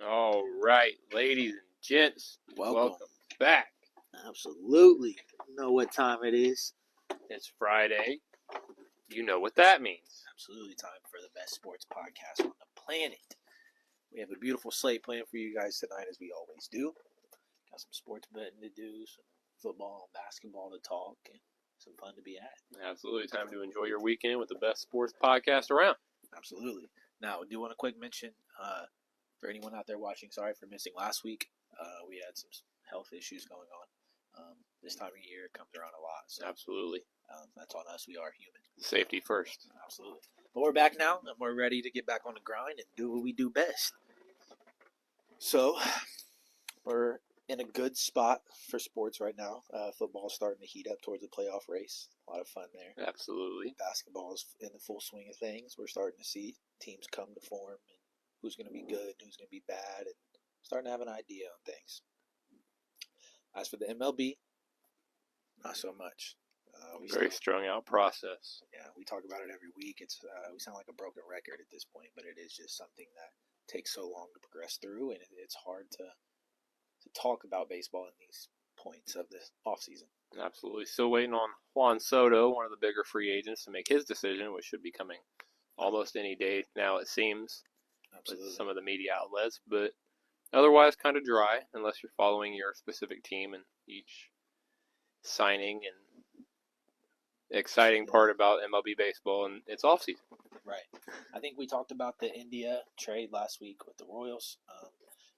All right, ladies and gents, welcome back. Absolutely. You know what time it is. It's Friday. You know what that means. Absolutely time for the best sports podcast on the planet. We have a beautiful slate planned for you guys tonight, as we always do. Got some sports betting to do, some football and basketball to talk, and some fun to be had. Absolutely time to enjoy your weekend with the best sports podcast around. Absolutely. Now, I do want a quick mention for anyone out there watching. Sorry for missing last week. We had some health issues going on. This time of year it comes around a lot. So Absolutely. That's on us. We are human. Safety first. Absolutely. But we're back now, and we're ready to get back on the grind and do what we do best. So, we're in a good spot for sports right now. Football's starting to heat up towards the playoff race. A lot of fun there. Absolutely. Basketball is in the full swing of things. We're starting to see teams come to form and who's going to be good and who's going to be bad, and starting to have an idea on things. As for the MLB, not so much. Very strung out process. Yeah, we talk about it every week. It's we sound like a broken record at this point, but it is just something that takes so long to progress through, and it's hard to talk about baseball in these points of the offseason. Absolutely. Still waiting on Juan Soto, one of the bigger free agents, to make his decision, which should be coming almost any day now, it seems. Absolutely. With some of the media outlets, but otherwise kind of dry unless you're following your specific team and each signing and exciting part about MLB baseball and its offseason. Right. I think we talked about the India trade last week with the Royals.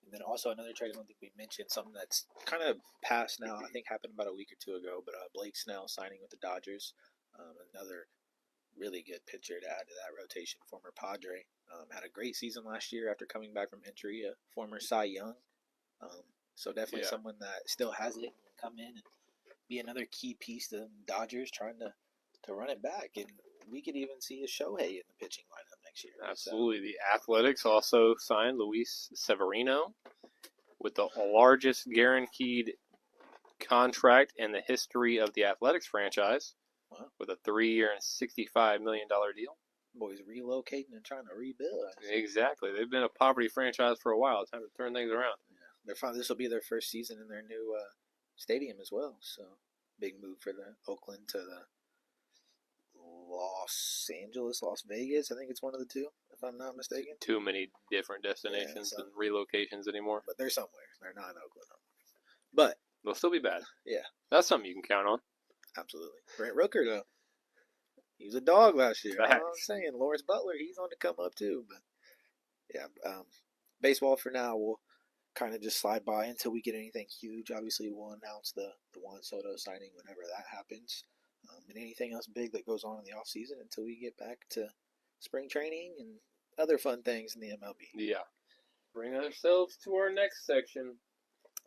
And then also another trade I don't think we mentioned, something that's kind of past now. I think happened about a week or two ago, but Blake Snell signing with the Dodgers. Another really good pitcher to add to that rotation, former Padre. Had a great season last year after coming back from injury, a former Cy Young. So definitely someone that still has it, come in and be another key piece to the Dodgers trying to run it back. And we could even see a Shohei in the pitching lineup next year. Absolutely. So. The Athletics also signed Luis Severino with the largest guaranteed contract in the history of the Athletics franchise. Wow. With a 3-year and $65 million deal. Boys relocating and trying to rebuild. Exactly. They've been a poverty franchise for a while. Time to turn things around. Yeah. This will be their first season in their new stadium as well. So, big move for the Oakland to the Los Angeles, Las Vegas. I think it's one of the two, if I'm not mistaken. Too many different destinations and relocations anymore. But they're somewhere. They're not in Oakland. But they'll still be bad. Yeah. That's something you can count on. Absolutely. Brent Rooker, though. He was a dog last year. You know what I'm saying? Lawrence Butler, he's on the come up, too. But, yeah, baseball for now will kind of just slide by until we get anything huge. Obviously, we'll announce the Juan Soto signing whenever that happens. And anything else big that goes on in the offseason until we get back to spring training and other fun things in the MLB. Yeah. Bring ourselves to our next section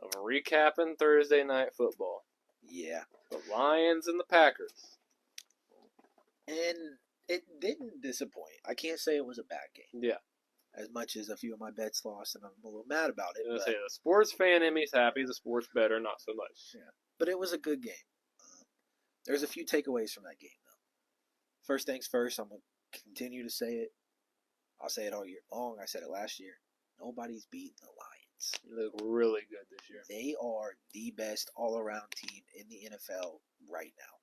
of recapping Thursday Night Football. Yeah. The Lions and the Packers. And it didn't disappoint. I can't say it was a bad game. Yeah. As much as a few of my bets lost, and I'm a little mad about it. I was going to say, the sports fan in me is happy. The sports bettor, not so much. Yeah. But it was a good game. There's a few takeaways from that game, though. First things first, I'm going to continue to say it. I'll say it all year long. I said it last year. Nobody's beating the Lions. They look really good this year. They are the best all-around team in the NFL right now.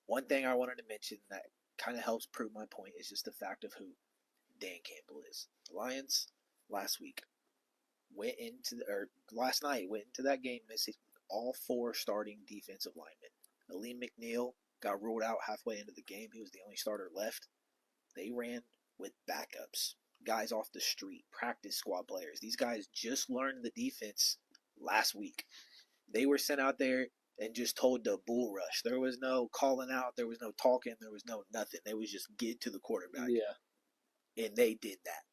One thing I wanted to mention that kind of helps prove my point is just the fact of who Dan Campbell is. The Lions last night went into that game missing all 4 starting defensive linemen. Aleem McNeil got ruled out halfway into the game. He was the only starter left. They ran with backups, guys off the street, practice squad players. These guys just learned the defense last week. They were sent out there and just told to bull rush. There was no calling out. There was no talking. There was no nothing. They was just get to the quarterback. Yeah. And they did that.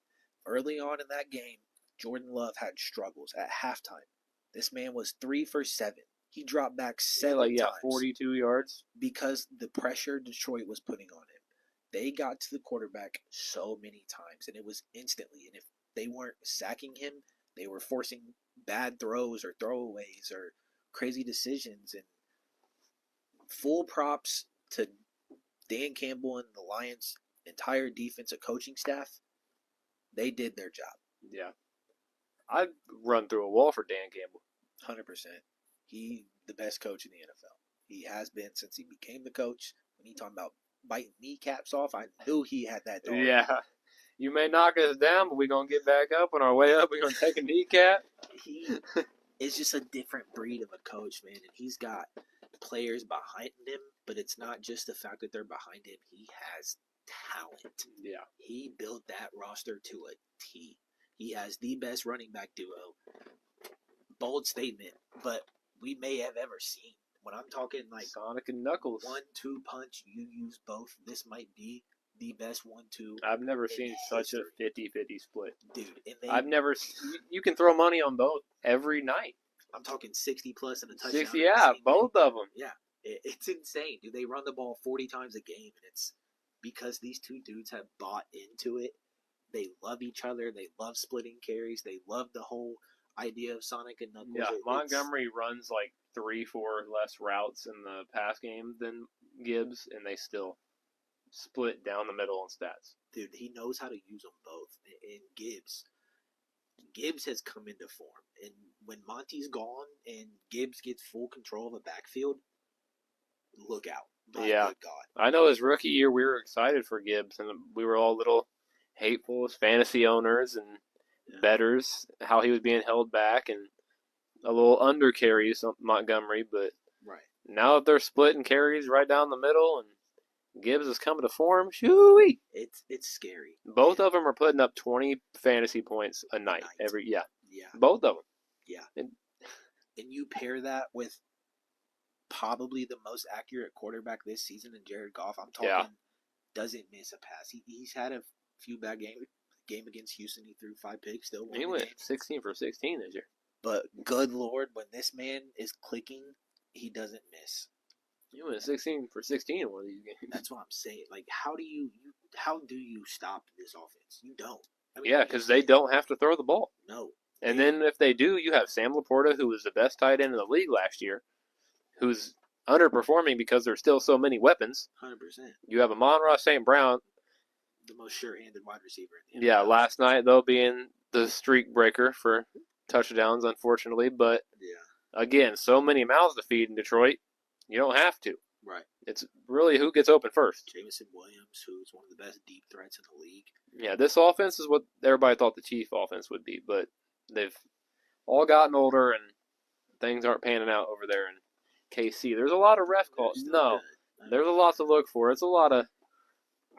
Early on in that game, Jordan Love had struggles at halftime. This man was 3 for 7. He dropped back 7 times. 42 yards. Because the pressure Detroit was putting on him. They got to the quarterback so many times, and it was instantly. And if they weren't sacking him, they were forcing bad throws or throwaways or crazy decisions. And full props to Dan Campbell and the Lions' entire defensive coaching staff. They did their job. Yeah. I'd run through a wall for Dan Campbell. 100%. He the best coach in the NFL. He has been since he became the coach. When he talking about biting kneecaps off, I knew he had that dog. Yeah. You may knock us down, but we're going to get back up. On our way up, we're going to take a kneecap. He is just a different breed of a coach, man. And he's got players behind him, but it's not just the fact that they're behind him. He has talent. Yeah. He built that roster to a T. He has the best running back duo. Bold statement, but we may have ever seen. When I'm talking like Sonic and Knuckles. 1-2 punch, you use both. This might be the best 1-2. I've never seen such a 50-50 split. Dude, I've never. You can throw money on both every night. I'm talking 60 plus and a touchdown. 60, yeah, both of them. Yeah, it's insane, dude. They run the ball 40 times a game, and it's because these two dudes have bought into it. They love each other. They love splitting carries. They love the whole idea of Sonic and Knuckles. Yeah, Montgomery runs like 3-4 less routes in the pass game than Gibbs, and they still split down the middle in stats. Dude, he knows how to use them both. And Gibbs has come into form. And when Monty's gone and Gibbs gets full control of the backfield, look out. My yeah. God. I know his rookie year we were excited for Gibbs, and we were all a little hateful as fantasy owners and bettors, how he was being held back and a little under carries Montgomery, but right now that they're splitting carries right down the middle and Gibbs is coming to form, shoo-wee. It's scary. Both of them are putting up 20 fantasy points a night. Yeah. Both of them. Yeah. And you pair that with probably the most accurate quarterback this season in Jared Goff. I'm talking doesn't miss a pass. He's had a few bad games. Game against Houston, he threw 5 picks. Still won. He went 16 for 16 this year. But good Lord, when this man is clicking, he doesn't miss. He went 16 for 16 in one of these games. That's what I'm saying. Like, how do you stop this offense? You don't. I mean, yeah, because they don't have to throw the ball. No. And then if they do, you have Sam Laporta, who was the best tight end in the league last year, who's underperforming because there's still so many weapons. 100%. You have Amon-Ra St. Brown. The most sure-handed wide receiver in the NFL. Yeah, last night, though, being the streak breaker for touchdowns, unfortunately. But, again, so many mouths to feed in Detroit, you don't have to. Right. It's really who gets open first. Jameson Williams, who's one of the best deep threats in the league. Yeah, this offense is what everybody thought the Chief offense would be, but they've all gotten older and things aren't panning out over there in KC. There's a lot of ref calls. No, there's a lot to look for. It's a lot of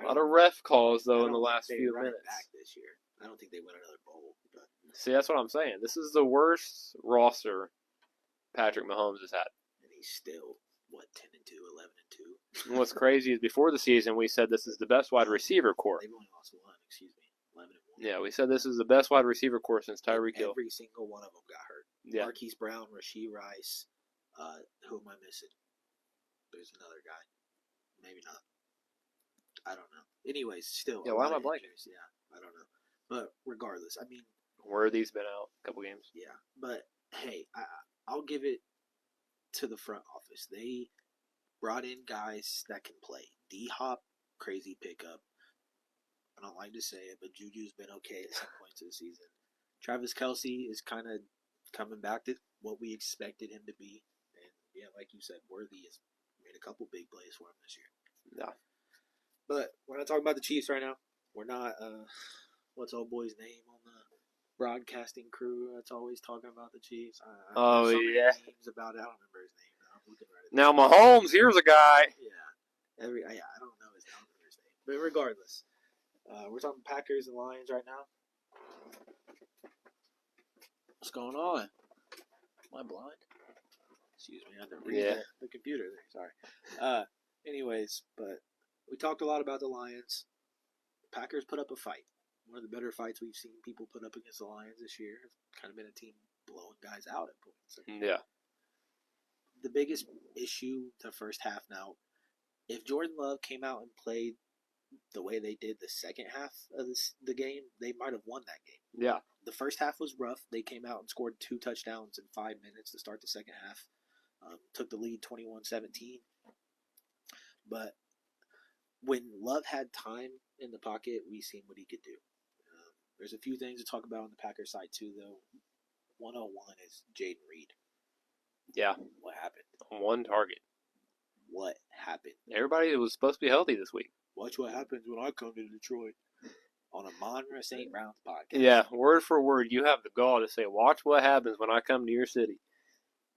ref calls, though, in the last few minutes. Back this year. I don't think they win another bowl. But. See, that's what I'm saying. This is the worst roster Patrick Mahomes has had. And he's still, 10-2, 11-2. And what's crazy is before the season, we said this is the best wide receiver core. They've only lost one, 11-1. Yeah, we said this is the best wide receiver core since Tyreek Hill. Every single one of them got hurt. Yeah. Marquise Brown, Rashee Rice. Who am I missing? There's another guy. Maybe not. I don't know. Anyways, still. Yeah, why am I blanking? Yeah, I don't know. But regardless, I mean. Worthy's been out a couple games. Yeah, but hey, I'll give it to the front office. They brought in guys that can play. D-Hop, crazy pickup. I don't like to say it, but Juju's been okay at some points of the season. Travis Kelce is kind of coming back to what we expected him to be. And, yeah, like you said, Worthy has made a couple big plays for him this year. Yeah. But we're not talking about the Chiefs right now. We're not, what's old boy's name on the broadcasting crew that's always talking about the Chiefs? Memes about it. I don't remember his name now. I'm looking right at now, Mahomes, here's a guy. Yeah. I don't know his name. But regardless, we're talking Packers and Lions right now. What's going on? Am I blind? Excuse me, I had to read the computer there. Sorry. Anyways, but we talked a lot about the Lions. Packers put up a fight. One of the better fights we've seen people put up against the Lions this year. It's kind of been a team blowing guys out at points. Yeah. The biggest issue the first half now, if Jordan Love came out and played the way they did the second half of the game, they might have won that game. Yeah. The first half was rough. They came out and scored 2 touchdowns in 5 minutes to start the second half. Took the lead 21-17. But when Love had time in the pocket, we seen what he could do. There's a few things to talk about on the Packers side too, though. 101 is Jaden Reed. Yeah. What happened? One target. What happened? Everybody was supposed to be healthy this week. Watch what happens when I come to Detroit. On a Monroe St. Brown's podcast. Yeah, word for word, you have the gall to say, watch what happens when I come to your city.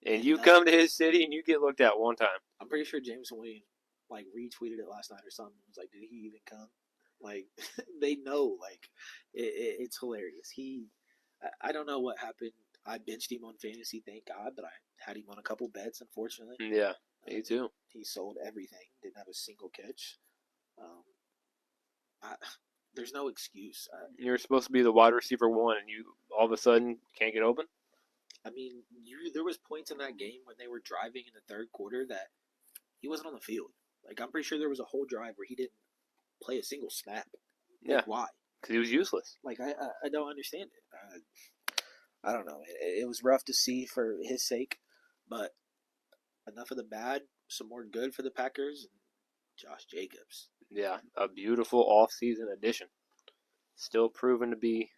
And you come to his city and you get looked at one time. I'm pretty sure Jameson Williams retweeted it last night or something. It was like, did he even come? They know. It's hilarious. I don't know what happened. I benched him on fantasy, thank God, but I had him on a couple bets, unfortunately. Yeah, me too. He sold everything. Didn't have a single catch. There's no excuse. You're supposed to be the wide receiver one, and you all of a sudden can't get open? I mean, there was points in that game when they were driving in the third quarter that he wasn't on the field. I'm pretty sure there was a whole drive where he didn't play a single snap. Yeah. Why? Because he was useless. I don't understand it. I don't know. It was rough to see for his sake, but enough of the bad, some more good for the Packers, and Josh Jacobs. Yeah, a beautiful off-season addition. Still proven to be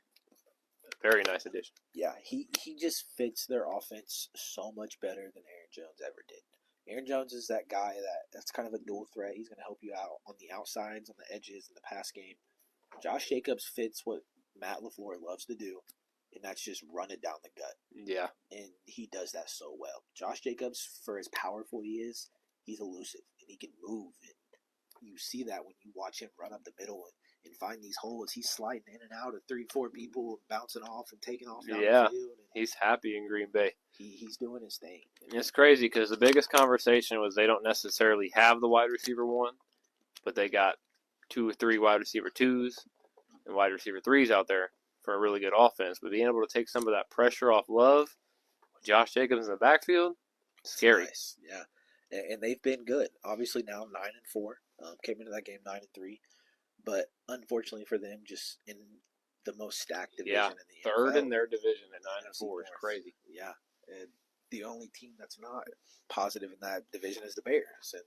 a very nice addition. Yeah, he just fits their offense so much better than Aaron Jones ever did. Aaron Jones is that guy that's kind of a dual threat. He's going to help you out on the outsides, on the edges, in the pass game. Josh Jacobs fits what Matt LaFleur loves to do, and that's just run it down the gut. Yeah. And he does that so well. Josh Jacobs, for as powerful he is, he's elusive, and he can move. And you see that when you watch him run up the middle and find these holes. He's sliding in and out of 3-4 people, bouncing off and taking off down the field. And he's happy in Green Bay. He's doing his thing. It's crazy because the biggest conversation was they don't necessarily have the wide receiver one, but they got 2 or 3 wide receiver 2s and wide receiver 3s out there for a really good offense. But being able to take some of that pressure off Love, Josh Jacobs in the backfield, scary. Nice. Yeah. And they've been good. Obviously now 9-4. Came into that game 9-3. But unfortunately for them, just in the most stacked division in the NFL. Third in their division at 9-4 is crazy. Yeah. And the only team that's not positive in that division is the Bears. And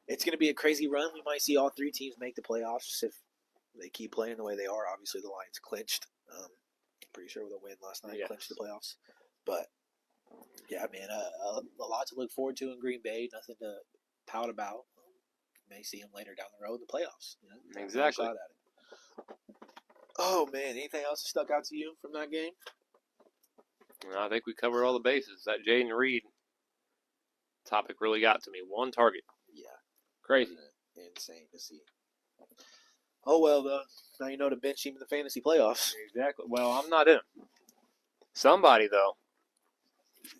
it's going to be a crazy run. We might see all 3 teams make the playoffs if they keep playing the way they are. Obviously, the Lions clinched. I'm pretty sure with a win last night, clinched the playoffs. But, yeah, man, a lot to look forward to in Green Bay. Nothing to pout about. May see him later down the road in the playoffs. Exactly. Shot at it. Oh, man, anything else that stuck out to you from that game? I think we covered all the bases. That Jaden Reed topic really got to me. 1 target. Yeah. Crazy. Insane to see. Oh, well, though. Now you know to bench him in the fantasy playoffs. Exactly. Well, I'm not in them. Somebody, though.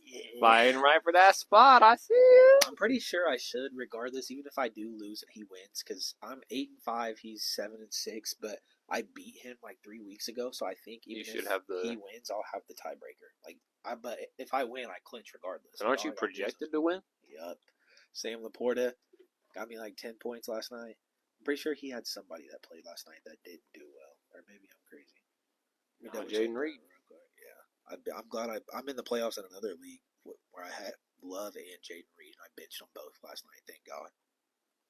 Yeah. Fighting right for that spot. I see you. I'm pretty sure I should, regardless, even if I do lose and he wins, because I'm 8-5, he's 7-6, but I beat him 3 weeks ago, so I think even if he wins, I'll have the tiebreaker. But if I win, I clinch regardless. And aren't you projected to win? Yup. Sam Laporta got me 10 points last night. I'm pretty sure he had somebody that played last night that didn't do well, or maybe I'm crazy. Jaden Reed. Yeah, I'm glad I'm in the playoffs in another league where I had Love and Jaden Reed. I benched them both last night, thank God.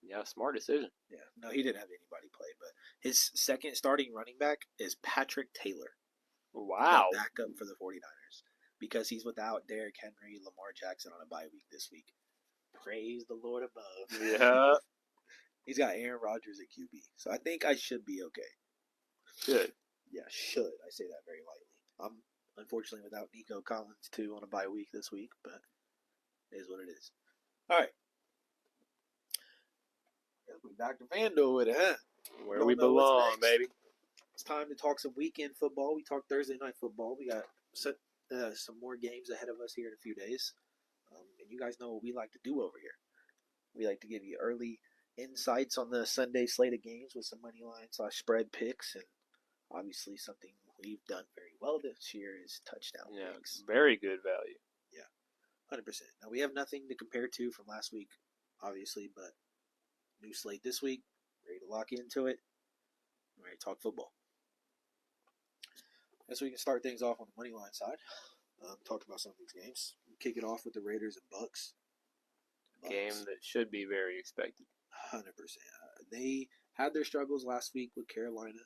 Yeah, smart decision. Yeah, no, he didn't have anybody play, but his second starting running back is Patrick Taylor. Wow. Backup for the 49ers because he's without Derrick Henry, Lamar Jackson on a bye week this week. Praise the Lord above. Yeah. He's got Aaron Rodgers at QB, so I think I should be okay. Should. Yeah, should. I say that very lightly. I'm unfortunately without Nico Collins too on a bye week this week, but it is what it is. All right. Dr. Vando with it, huh? Where we belong, baby. It's time to talk some weekend football. We talked Thursday night football. We got some more games ahead of us here in a few days. And you guys know what we like to do over here. We like to give you early insights on the Sunday slate of games with some money line / spread picks. And obviously something we've done very well this year is touchdown picks. Very good value. Yeah, 100%. Now, we have nothing to compare to from last week, obviously, but new slate this week. Ready to lock into it. Ready to talk football. Guess we can start things off on the money line side. Talk about some of these games. Kick it off with the Raiders and Bucks. Game that should be very expected. 100%. They had their struggles last week with Carolina.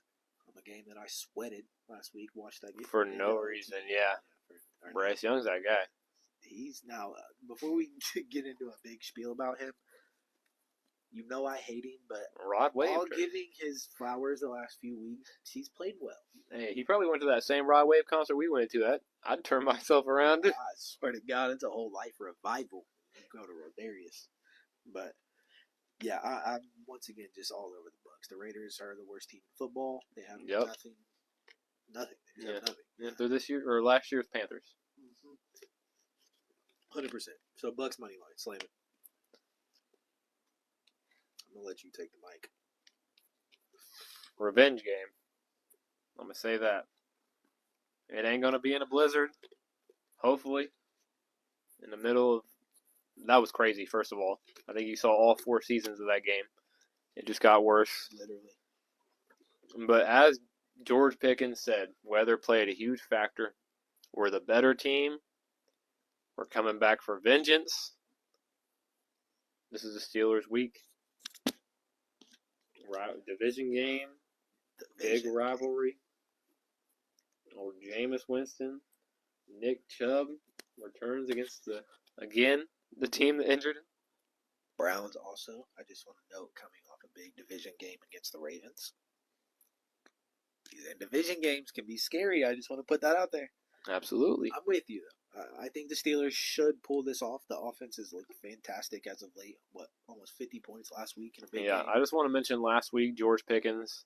from a game that I sweated last week. Watched that game For no reason, yeah. Bryce Young's that guy. He's now, before we get into a big spiel about him, you know I hate him, but Rod Wave. while giving his flowers the last few weeks, he's played well. Hey, he probably went to that same Rod Wave concert we went to. I'd turn myself around. I swear to God, it's a whole life revival. You go to Rodarius. But, yeah, I'm once again just all over the Bucs. The Raiders are the worst team in football. They have nothing. Nothing. They just have nothing. Yeah, they're this year, or last year's Panthers. 100%. So, Bucs money line. Slam it. I'm going to let you take the mic. Revenge game. I'm going to say that. It ain't going to be in a blizzard. Hopefully. In the middle of... That was crazy, first of all. I think you saw all 4 seasons of that game. It just got worse. Literally. But as George Pickens said, weather played a huge factor. We're the better team. We're coming back for vengeance. This is the Steelers' week. Division game. Big rivalry. Old Jameis Winston. Nick Chubb returns against the team that injured him. Browns also, I just want to note, coming off a big division game against the Ravens. And division games can be scary. I just want to put that out there. Absolutely. I'm with you, though. I think the Steelers should pull this off. The offense has looked fantastic as of late. Almost 50 points last week in a big game. I just want to mention last week, George Pickens,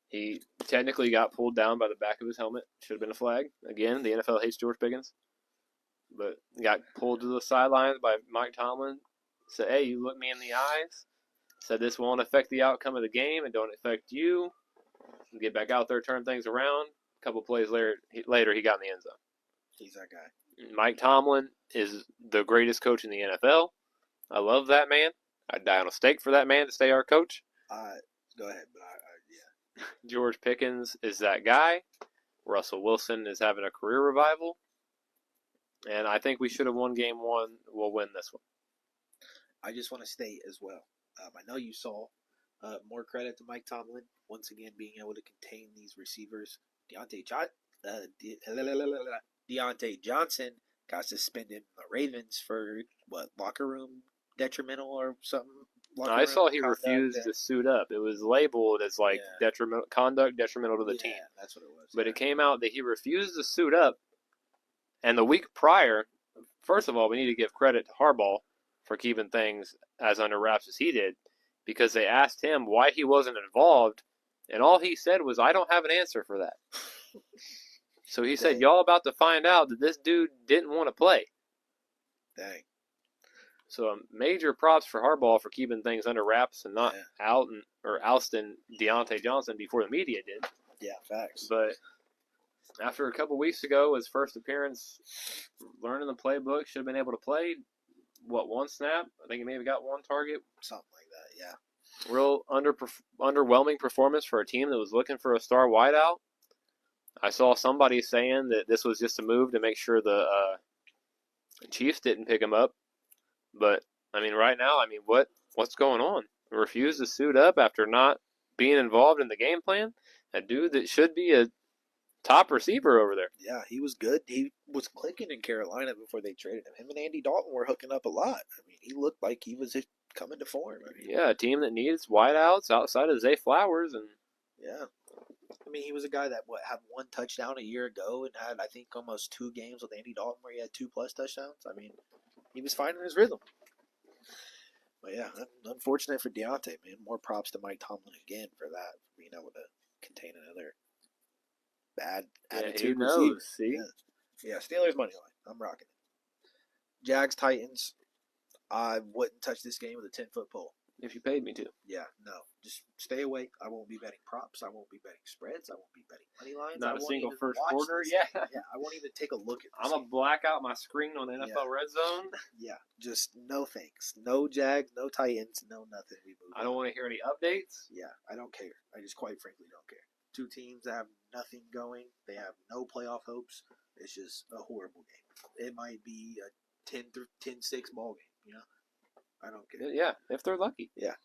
he technically got pulled down by the back of his helmet. Should have been a flag. Again, the NFL hates George Pickens. But got pulled to the sidelines by Mike Tomlin. Said, hey, you look me in the eyes. Said this won't affect the outcome of the game. It don't affect you. Get back out there, turn things around. A couple plays later, he got in the end zone. He's that guy. Mike Tomlin is the greatest coach in the NFL. I love that man. I'd die on a stake for that man to stay our coach. Go ahead, but yeah. George Pickens is that guy. Russell Wilson is having a career revival. And I think we should have won game 1. We'll win this one. I just want to state as well. I know you saw more credit to Mike Tomlin once again being able to contain these receivers. Deontay Johnson got suspended in the Ravens for locker room detrimental or something. I saw he refused to suit up. It was labeled as detrimental to the team. That's what it was. But it came out that he refused to suit up. And the week prior, first of all, we need to give credit to Harbaugh for keeping things as under wraps as he did, because they asked him why he wasn't involved, and all he said was, I don't have an answer for that. So he said, y'all about to find out that this dude didn't want to play. Dang. So major props for Harbaugh for keeping things under wraps and not ousting Deontay Johnson before the media did. Yeah, facts. But after a couple weeks ago, his first appearance, learning the playbook, should have been able to play, one snap? I think he maybe got 1 target. Something like that, yeah. Real underwhelming performance for a team that was looking for a star wideout. I saw somebody saying that this was just a move to make sure the Chiefs didn't pick him up. But, right now, what's going on? Refused to suit up after not being involved in the game plan? A dude that should be a top receiver over there. Yeah, he was good. He was clicking in Carolina before they traded him. Him and Andy Dalton were hooking up a lot. He looked like he was coming to form. Yeah, a team that needs wideouts outside of Zay Flowers. And yeah. He was a guy that had 1 touchdown a year ago and had, I think, almost 2 games with Andy Dalton where he had 2+ touchdowns. He was finding his rhythm. But yeah, unfortunate for Deontay, man. More props to Mike Tomlin again for that, being able to contain another bad attitude receiver. See? Yeah, Steelers money line. I'm rocking it. Jags Titans. I wouldn't touch this game with a 10-foot pole. If you paid me to. Yeah, no. Just stay away. I won't be betting props. I won't be betting spreads. I won't be betting money lines. Not a single first quarter. Yeah. Yeah, I won't even take a look at this. I'm going to black out my screen on NFL Red Zone. Yeah, just no thanks. No Jags, no Titans, no nothing. We move I don't want to hear any updates. Yeah, I don't care. I just quite frankly don't care. 2 teams that have nothing going. They have no playoff hopes. It's just a horrible game. It might be a 10-6 ball game, I don't care. Yeah, if they're lucky. Yeah.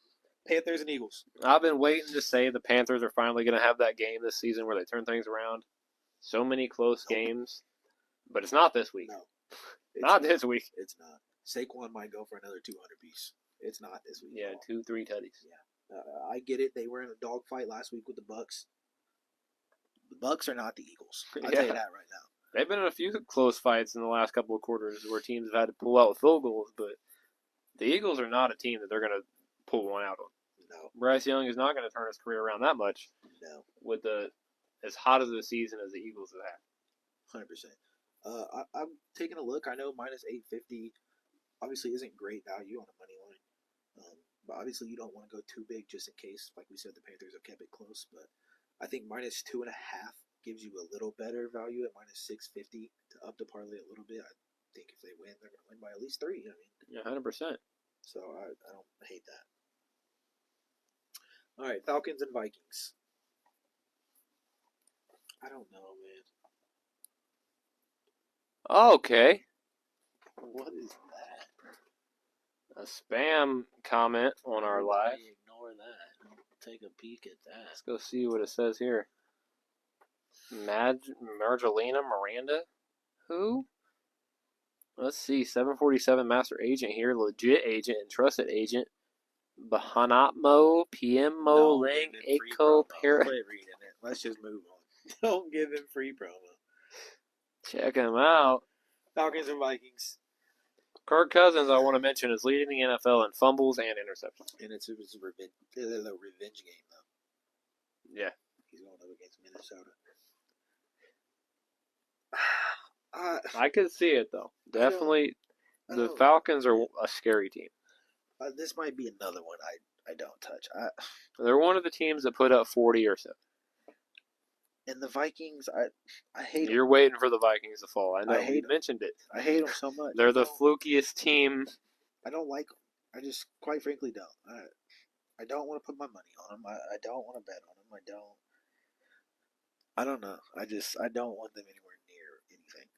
Panthers and Eagles. I've been waiting to say the Panthers are finally going to have that game this season where they turn things around. So many close games, but it's not this week. No. Not this week. It's not. Saquon might go for another 200 piece. It's not this week. Yeah, 2-3 tutties. Yeah. I get it. They were in a dogfight last week with the Bucks. The Bucks are not the Eagles. I'll tell you that right now. They've been in a few close fights in the last couple of quarters where teams have had to pull out with field goals, but the Eagles are not a team that they're going to pull one out on. No. Bryce Young is not going to turn his career around that much. No. With as hot of a season as the Eagles have had. 100%. I'm taking a look. I know minus 850 obviously isn't great value on a money line. But obviously you don't want to go too big just in case. Like we said, the Panthers have kept it close. But I think minus 2.5 gives you a little better value at minus 650 to up the parlay a little bit. I think if they win, they're going to win by at least 3. I mean, yeah, 100%. So I don't hate that. All right, Falcons and Vikings. I don't know, man. Okay. What is that? A spam comment on our live. Ignore that. Take a peek at that. Let's go see what it says here. Margelina Miranda? Who? Let's see. 747 master agent here. Legit agent and trusted agent. Bahanatmo, PMO, Ling, Eco, Para. Quit reading it. Let's just move on. Don't give him free promo. Check him out. Falcons and Vikings. Kirk Cousins, I want to mention, is leading the NFL in fumbles and interceptions. And it's a revenge game, though. Yeah. He's going up against Minnesota. I could see it, though. Definitely, the Falcons are a scary team. This might be another one I don't touch. They're one of the teams that put up 40 or so. And the Vikings, I hate them. You're waiting for the Vikings to fall. I know. You mentioned it. I hate them so much. They're the flukiest team. I don't like them. I just, quite frankly, don't. I don't want to put my money on them. I don't want to bet on them. I don't know. I don't want them anywhere near anything.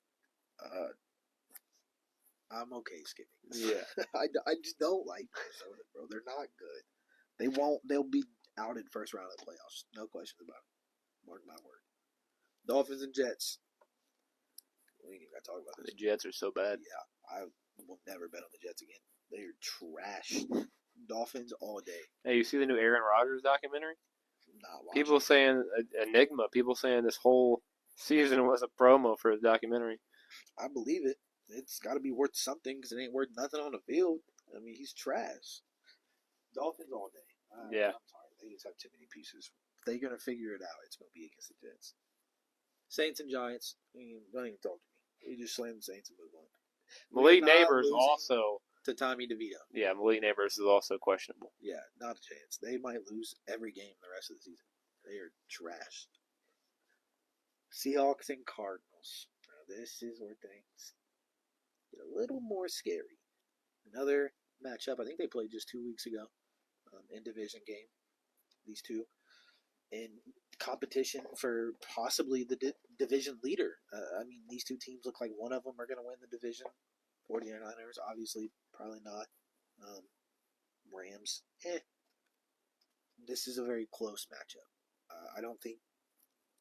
I'm okay skipping. Yeah. I just don't like Minnesota, bro. They're not good. They'll be out in first round of the playoffs. No questions about it. Mark my word. Dolphins and Jets. We ain't even got to talk about this. The Jets are so bad. Yeah, I will never bet on the Jets again. They're trash. Dolphins all day. Hey, you see the new Aaron Rodgers documentary? Not watching. People saying Enigma. People saying this whole season was a promo for the documentary. I believe it. It's got to be worth something because it ain't worth nothing on the field. I mean, he's trash. Dolphins all day. Yeah. I'm sorry. They just have too many pieces. They're going to figure it out. It's going to be against the Jets. Saints and Giants. Don't even talk to me. We just slam the Saints and move on. Malik Neighbors also. To Tommy DeVito. Yeah, Malik Neighbors is also questionable. Yeah, not a chance. They might lose every game the rest of the season. They are trash. Seahawks and Cardinals. Now, this is where things get a little more scary. Another matchup. I think they played just 2 weeks ago. In division game. These two. In competition for possibly the division leader. I mean, these two teams look like one of them are going to win the division. 49ers, obviously, probably not. Rams, This is a very close matchup. I don't think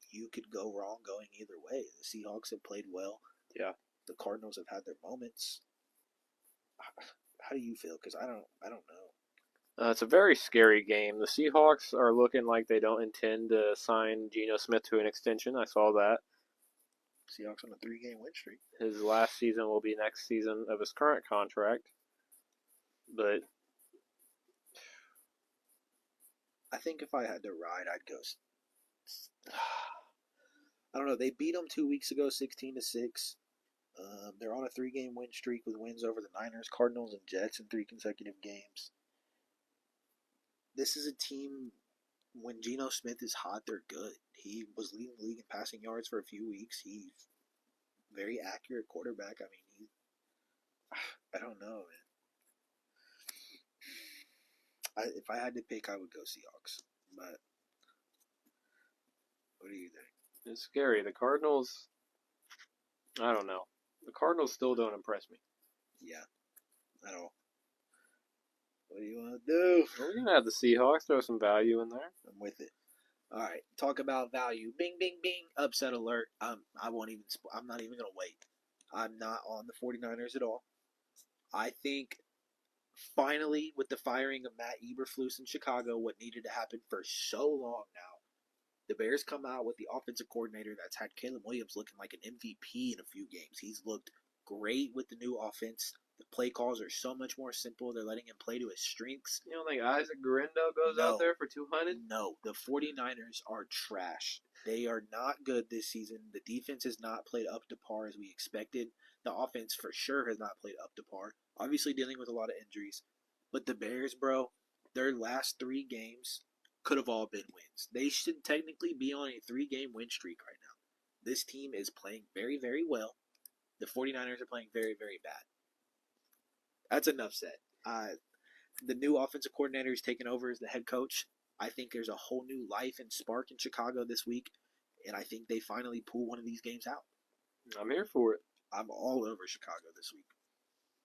you could go wrong going either way. The Seahawks have played well. Yeah. The Cardinals have had their moments. How do you feel? Because I don't know. It's a very scary game. The Seahawks are looking like they don't intend to sign Geno Smith to an extension. I saw that. Seahawks on a 3-game win streak. His last season will be next season of his current contract. But I think if I had to ride, I'd go. I don't know. They beat them 2 weeks ago, 16-6. They're on a 3-game win streak with wins over the Niners, Cardinals, and Jets in 3 consecutive games. This is a team, when Geno Smith is hot, they're good. He was leading the league in passing yards for a few weeks. He's very accurate quarterback. I mean, I don't know, man. If I had to pick, I would go Seahawks. But what do you think? it's scary. The Cardinals, I don't know. The Cardinals still don't impress me. Yeah, at all. What do you want to do? We're gonna have the Seahawks throw some value in there. I'm with it. All right, talk about value. Bing, bing, bing. Upset alert. I won't even. I'm not even gonna wait. I'm not on the 49ers at all. I think finally, with the firing of Matt Eberflus in Chicago, what needed to happen for so long now, the Bears come out with the offensive coordinator that's had Caleb Williams looking like an MVP in a few games. He's looked great with the new offense. The play calls are so much more simple. They're letting him play to his strengths. You don't think Isaac Guerrero goes out there for 200? No, the 49ers are trash. They are not good this season. The defense has not played up to par as we expected. The offense for sure has not played up to par. Obviously dealing with a lot of injuries. But the Bears, bro, their last 3 games could have all been wins. They should technically be on a 3-game win streak right now. This team is playing very, very well. The 49ers are playing very, very bad. That's enough said. The new offensive coordinator is taking over as the head coach. I think there's a whole new life and spark in Chicago this week, and I think they finally pull one of these games out. I'm here for it. I'm all over Chicago this week.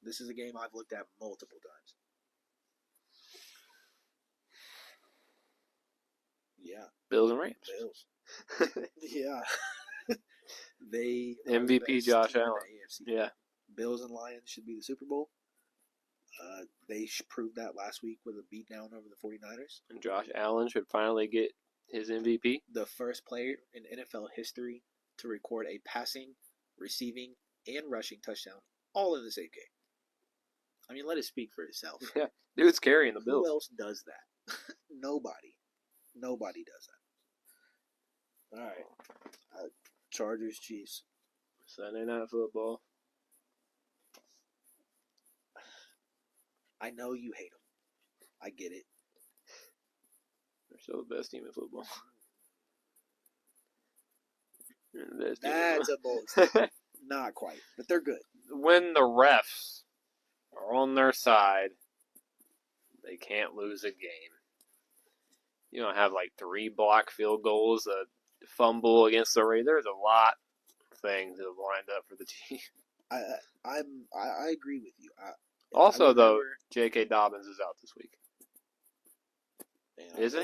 This is a game I've looked at multiple times. Yeah. Bills and Rams. Bills. Yeah. They MVP Josh Allen. Yeah. Bills and Lions should be the Super Bowl. They proved that last week with a beatdown over the 49ers. And Josh Allen should finally get his MVP. The first player in NFL history to record a passing, receiving, and rushing touchdown all in the same game. I mean, let it speak for itself. Yeah, dude's carrying the Bills. Who else does that? Nobody. Nobody does that. All right. Chargers, Chiefs. Sunday Night Football. I know you hate them. I get it. They're still the best team in football. They're the best team That's a bold statement. Not quite, but they're good. When the refs are on their side, they can't lose a game. You don't have like 3 block field goals, a fumble against the Raiders. There's a lot of things that have lined up for the team. I agree with you. Also, though, J.K. Dobbins is out this week. Is he?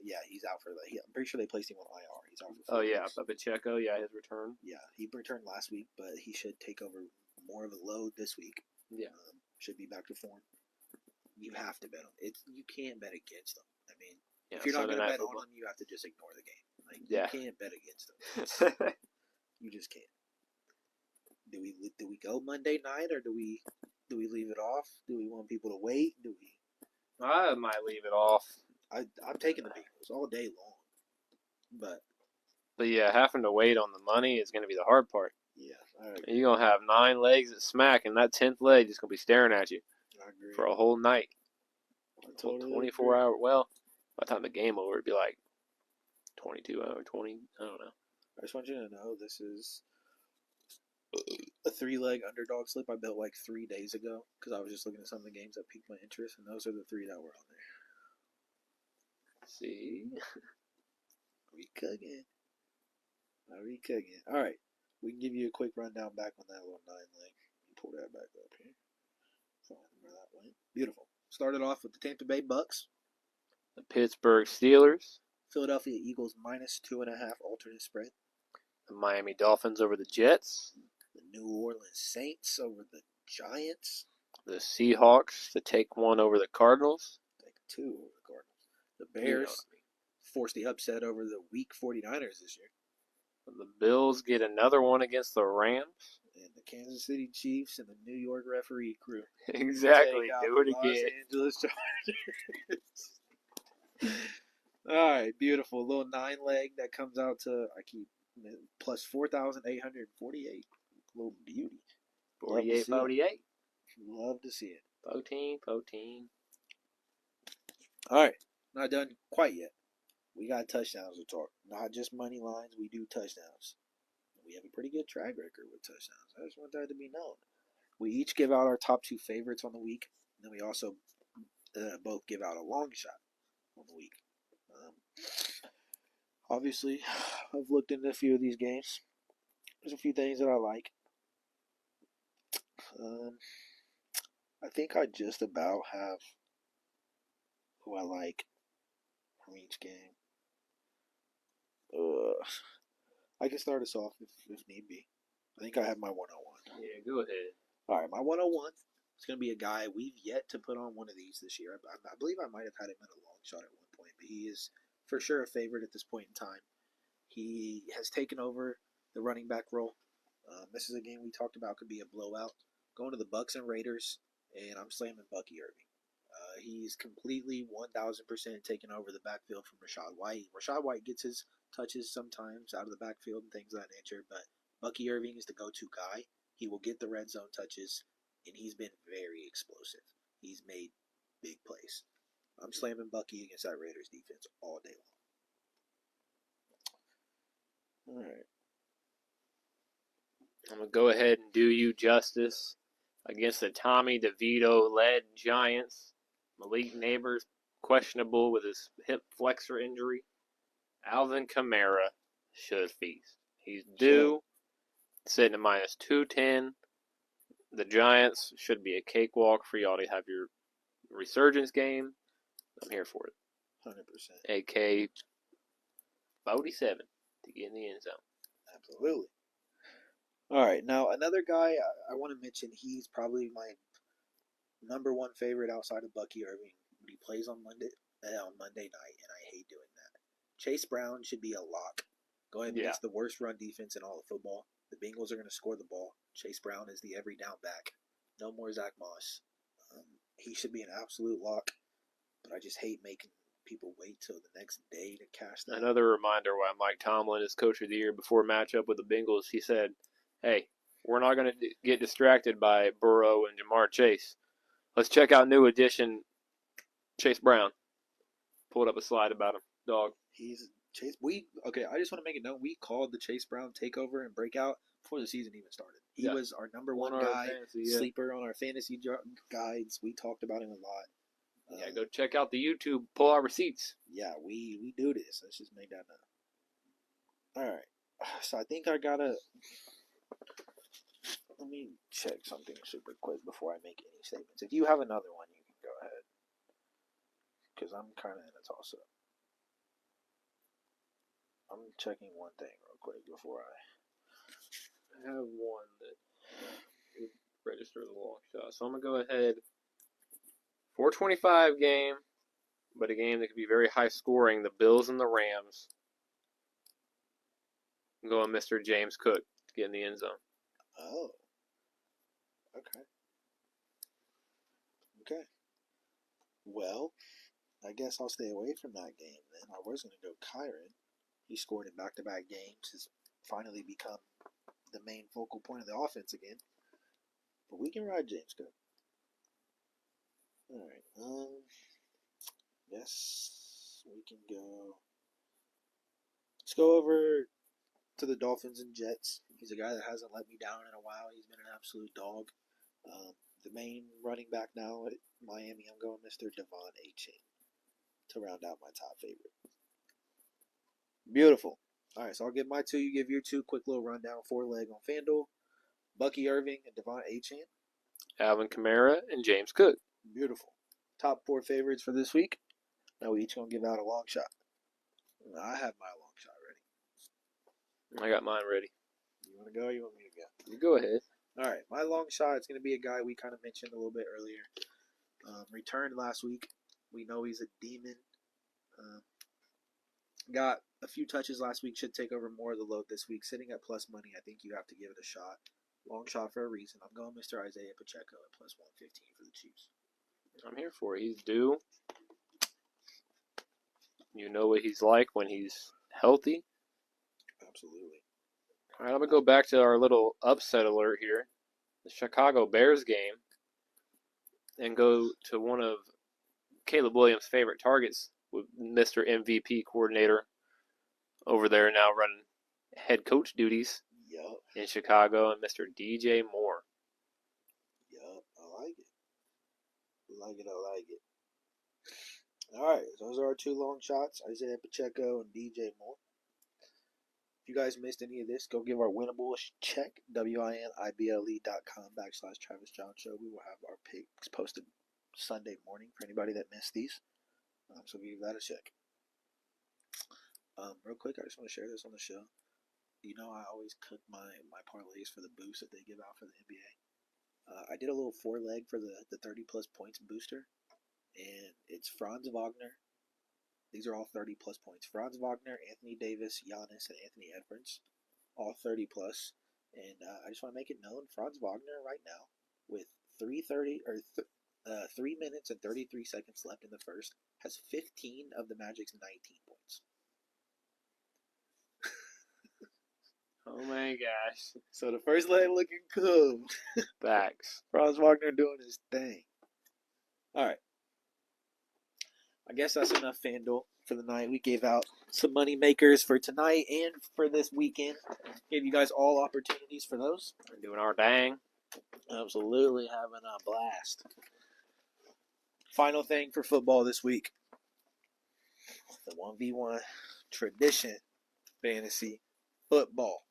Yeah, he's out for I'm pretty sure they placed him on IR. He's out for 4 Oh, yeah. weeks. Pacheco, yeah, his return. Yeah, he returned last week, but he should take over more of a load this week. Yeah. Should be back to form. You have to bet him. You can't bet against them. I mean, Yeah, if you're not going to bet football. on them, you have to just ignore the game. Like, Yeah. You can't bet against them. You just can't. Do we go Monday night or do we leave it off? Do we want people to wait? I might leave it off. I'm taking the Bengals all day long, But yeah, having to wait on the money is going to be the hard part. yeah, I agree. And you're going to have 9 legs that smack, and that 10th leg is going to be staring at you I agree. for a whole night. I totally 24 agree. hour. Well, by the time the game over, it'd be like 22 hour, 20. I don't know. I just want you to know this is a 3-leg underdog slip I built like 3 days ago because I was just looking at some of the games that piqued my interest, and those are the 3 that were on there. See? We cooking. Are we cooking? All right. We can give you a quick rundown back on that little 9-leg. Pull that back up here. Find where that went. Beautiful. Started off with the Tampa Bay Bucks. The Pittsburgh Steelers. Philadelphia Eagles -2.5 alternate spread. The Miami Dolphins over the Jets. The New Orleans Saints over the Giants. The Seahawks to take 1 over the Cardinals. Take 2 over the Cardinals. The Bears forced the upset over the weak 49ers this year. The Bills get another one against the Rams. And the Kansas City Chiefs and the New York referee crew. Exactly. Take out Do it the again. Los Angeles Chargers. All right, beautiful. Little 9-leg that comes out to plus 4,848. Little beauty. 48. Love to see it. 14. All right, not done quite yet. We got touchdowns to talk. Not just money lines. We do touchdowns. We have a pretty good track record with touchdowns. I just want that to be known. We each give out our top 2 favorites on the week. And then we also both give out a long shot on the week. Obviously, I've looked into a few of these games. There's a few things that I like. I think I just about have who I like from each game. I can start us off if need be. I think I have my 101. Yeah, go ahead. All right, my 101 is going to be a guy we've yet to put on one of these this year. I believe I might have had him in a long shot at one point, but he is for sure a favorite at this point in time. He has taken over the running back role. This is a game we talked about could be a blowout. Going to the Bucks and Raiders, and I'm slamming Bucky Irving. He's completely 1,000% taken over the backfield from Rachaad White. Rachaad White gets his touches sometimes out of the backfield and things of that nature, but Bucky Irving is the go-to guy. He will get the red zone touches, and he's been very explosive. He's made big plays. I'm slamming Bucky against that Raiders defense all day long. All right. I'm going to go ahead and do you justice against the Tommy DeVito-led Giants. Malik Neighbors questionable with his hip flexor injury. Alvin Kamara should feast. He's due, sitting at minus 210. The Giants should be a cakewalk for y'all to have your resurgence game. I'm here for it. 100%. AK 47 to get in the end zone. Absolutely. All right, now another guy I want to mention. He's probably my number one favorite outside of Bucky Irving. But he plays on Monday night, and I hate doing that. Chase Brown should be a lock. Going against the worst run defense in all of football. The Bengals are going to score the ball. Chase Brown is the every down back. No more Zach Moss. He should be an absolute lock, but I just hate making people wait till the next day to cash that. Another reminder why Mike Tomlin is coach of the year before matchup with the Bengals. He said, hey, we're not going to get distracted by Burrow and Jamar Chase. Let's check out new addition Chase Brown. Pulled up a slide about him. Dog. He's Chase. I just want to make a note. We called the Chase Brown takeover and breakout before the season even started. He was our number one guy, sleeper on our fantasy guides. We talked about him a lot. Go check out the YouTube. Pull our receipts. Yeah, we do this. Let's just make that known. All right. So I think I gotta. Let me check something super quick before I make any statements. If you have another one, you can go ahead. Because I'm kind of in a toss-up. I'm checking one thing real quick before I have one that would register the long shot. So I'm going to go ahead. 425 game, but a game that could be very high scoring. The Bills and the Rams. I'm going Mr. James Cook to get in the end zone. Oh. Okay. Okay. Well, I guess I'll stay away from that game then. I was going to go Kyron. He scored in back-to-back games. Has finally become the main focal point of the offense again. But we can ride James Cook. All right. Yes, we can go. Let's go over to the Dolphins and Jets. He's a guy that hasn't let me down in a while. He's been an absolute dog. The main running back now at Miami, I'm going Mr. Devon Achane to round out my top favorite. Beautiful. All right, so I'll give my two. You give your two. Quick little rundown. 4-leg on FanDuel. Bucky Irving and Devon Achane. Alvin Kamara and James Cook. Beautiful. Top 4 favorites for this week. Now we each going to give out a long shot. I have my long shot ready. I got mine ready. You want to go or you want me to go? You go ahead. All right, my long shot is going to be a guy we kind of mentioned a little bit earlier. Returned last week. We know he's a demon. Got a few touches last week. Should take over more of the load this week. Sitting at plus money, I think you have to give it a shot. Long shot for a reason. I'm going Mr. Isaiah Pacheco at plus 115 for the Chiefs. I'm here for it. He's due. You know what he's like when he's healthy. Absolutely. All right, I'm going to go back to our little upset alert here. The Chicago Bears game. And go to one of Caleb Williams' favorite targets with Mr. MVP coordinator over there now running head coach duties in Chicago, and Mr. DJ Moore. Yup, I like it. I like it. All right, those are our two long shots, Isaiah Pacheco and DJ Moore. If you guys missed any of this, go give our winnables check, winible.com/Travis Jon Show. We will have our picks posted Sunday morning for anybody that missed these. So give that a check. Real quick, I just want to share this on the show. You know, I always cook my parlays for the boost that they give out for the NBA. I did a little 4-leg for the 30-plus points booster, and it's Franz Wagner. These are all 30-plus points. Franz Wagner, Anthony Davis, Giannis, and Anthony Edwards, all 30-plus. And I just want to make it known, Franz Wagner right now, with 3 minutes and 33 seconds left in the first, has 15 of the Magic's 19 points. Oh my gosh. So the first leg looking cool. Facts. Franz Wagner doing his thing. All right. I guess that's enough FanDuel for the night. We gave out some money makers for tonight and for this weekend. Gave you guys all opportunities for those. We're doing our dang. Absolutely having a blast. Final thing for football this week. The 1v1 tradition fantasy football.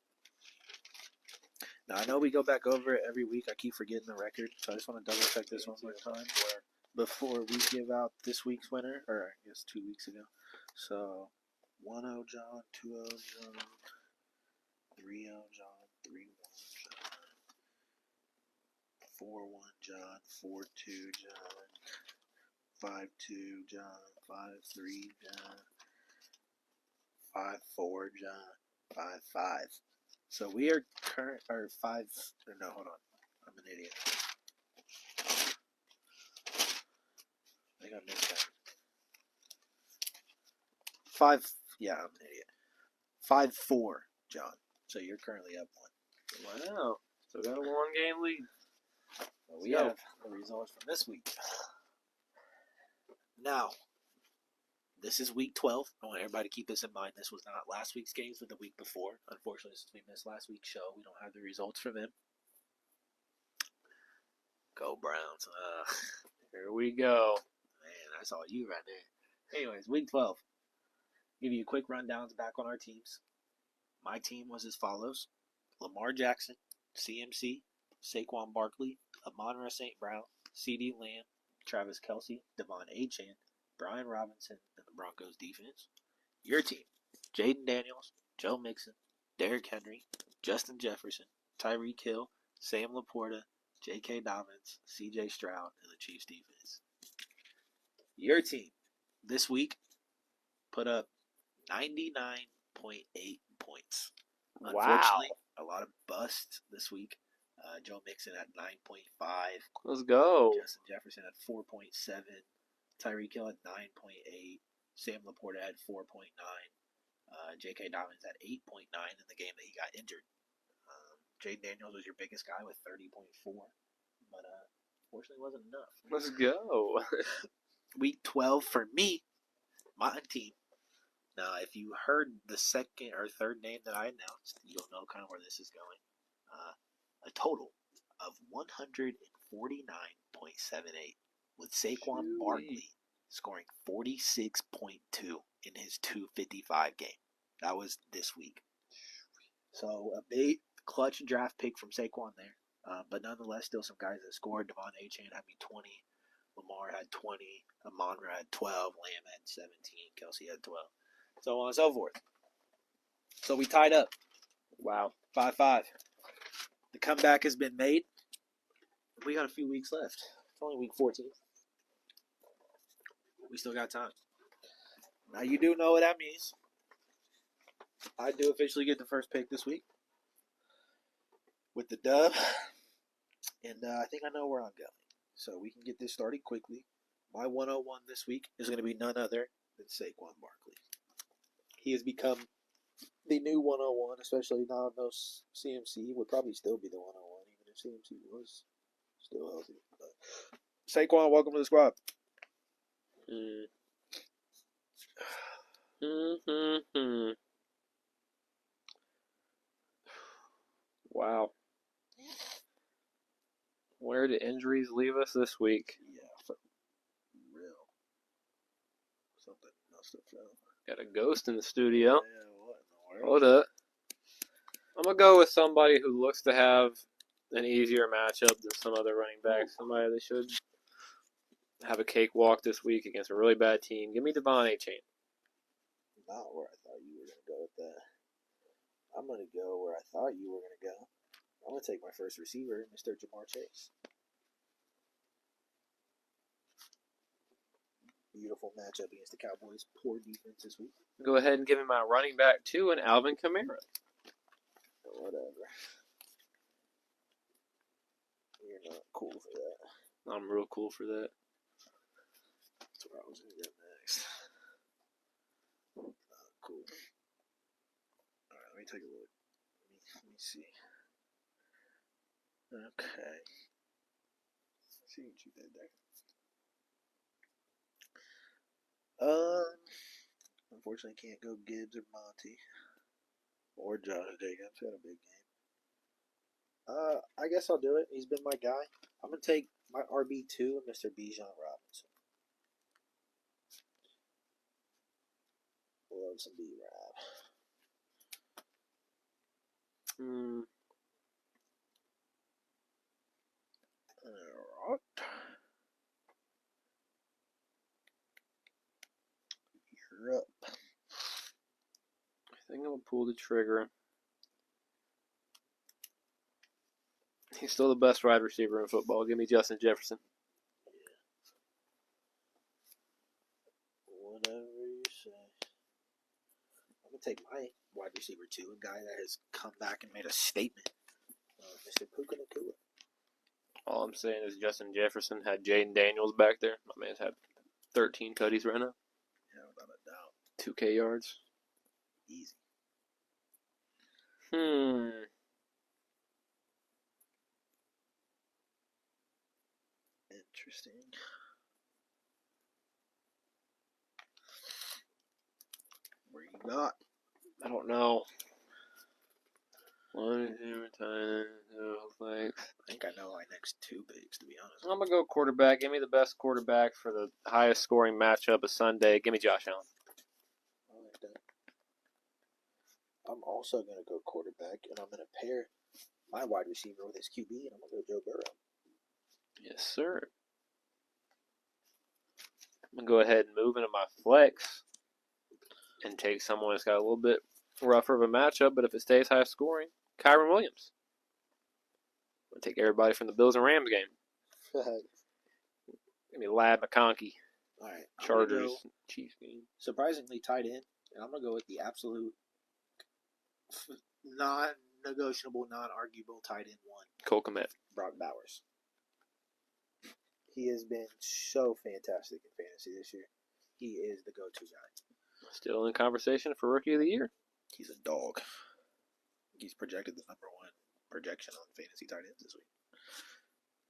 Now, I know we go back over it every week. I keep forgetting the record, so I just want to double check this one more time before we give out this week's winner, or I guess 2 weeks ago. So, 1-0 John, 2-0 John, 3-0 John, 3-1 John, 4-1 John, 4-2 John, 5-2 John, 5-3 John, 5-4 John, 5-5. So we are hold on. I'm an idiot. I think I missed that. 5, yeah, I'm an idiot. 5-4, John. So you're currently up 1. Wow. So got a 1-game lead. Well, we have the results from this week. Now, this is week 12. I want everybody to keep this in mind. This was not last week's games, but the week before. Unfortunately, since we missed last week's show, we don't have the results from them. Go Browns. Here we go. Man, that's all you right there. Anyways, week 12. Give you a quick rundown back on our teams. My team was as follows. Lamar Jackson, CMC, Saquon Barkley, Amon-Ra St. Brown, CeeDee Lamb, Travis Kelce, Devon Achane, Brian Robinson, and the Broncos defense. Your team, Jaden Daniels, Joe Mixon, Derrick Henry, Justin Jefferson, Tyreek Hill, Sam Laporta, J.K. Dobbins, C.J. Stroud, and the Chiefs defense. Your team, this week, put up 99.8 points. Unfortunately, a lot of busts this week. Joe Mixon had 9.5. Let's go. Justin Jefferson had 4.7. Tyreek Hill had 9.8. Sam Laporta had 4.9. J.K. Dobbins had 8.9 in the game that he got injured. Jaden Daniels was your biggest guy with 30.4. But unfortunately wasn't enough. Let's go. Week 12 for me, my team. Now, if you heard the second or third name that I announced, you'll know kind of where this is going. A total of 149.78, with Saquon Barkley scoring 46.2 in his 255 game. That was this week. So a big clutch draft pick from Saquon there. But nonetheless, still some guys that scored. Devon Achane had 20. Lamar had 20. Amon-Ra had 12. Lamb had 17. Kelce had 12. So on and so forth. So we tied up. Wow. 5-5. The comeback has been made. We got a few weeks left. It's only week 14. We still got time. Now you do know what that means. I do officially get the first pick this week with the dub. And I think I know where I'm going. So we can get this started quickly. My 101 this week is going to be none other than Saquon Barkley. He has become the new 101, especially now I know CMC would probably still be the 101, even if CMC was still healthy. But Saquon, welcome to the squad. Wow. Where did injuries leave us this week? Yeah, for real. Something must have fell. Got a ghost in the studio. Yeah, what in the world? Hold up. I'm going to go with somebody who looks to have an easier matchup than some other running backs. Somebody that should have a cakewalk this week against a really bad team. Give me Devon Achane. Not where I thought you were going to go with that. I'm going to go where I thought you were going to go. I'm going to take my first receiver, Mr. Jamar Chase. Beautiful matchup against the Cowboys. Poor defense this week. Go ahead and give me my running back, too, and Alvin Kamara. Whatever. You're not cool for that. I'm real cool for that. That's where I was going to go next. Cool. Alright, let me take a look. Let me see. Okay. Let's see what you did there. Unfortunately, can't go Gibbs or Monty or Josh Jacobs. Had a big game. I guess I'll do it. He's been my guy. I'm gonna take my RB2, Mr. Bijan Robinson. Love some B-Rob. Alright. You're up. I think I'm going to pull the trigger. He's still the best wide receiver in football. Give me Justin Jefferson. Whatever you say. I'm going to take my wide receiver too, a guy that has come back and made a statement. Mr. Puka Nakua. All I'm saying is Justin Jefferson had Jaden Daniels back there. My man's had 13 tutties right now. Yeah, without a doubt. 2K yards. Easy. Interesting. Where you got? I don't know. One, two, time, flex. I think I know my next two picks, to be honest. I'm going to go quarterback. Give me the best quarterback for the highest scoring matchup of Sunday. Give me Josh Allen. I like that. I'm also going to go quarterback, and I'm going to pair my wide receiver with his QB, and I'm going to go Joe Burrow. Yes, sir. I'm going to go ahead and move into my flex and take someone that's got a little bit rougher of a matchup, but if it stays high scoring, Kyron Williams. I'm going to take everybody from the Bills and Rams game. Give me Lad McConkey. All right. Chargers, Chiefs game. Surprisingly tight end, and I'm going to go with the absolute non-negotiable, non-arguable tight end one. Cole Kmet. Brock Bowers. He has been so fantastic in fantasy this year. He is the go-to guy. Still in conversation for Rookie of the Year. He's a dog. He's projected the number one projection on fantasy tight ends this week.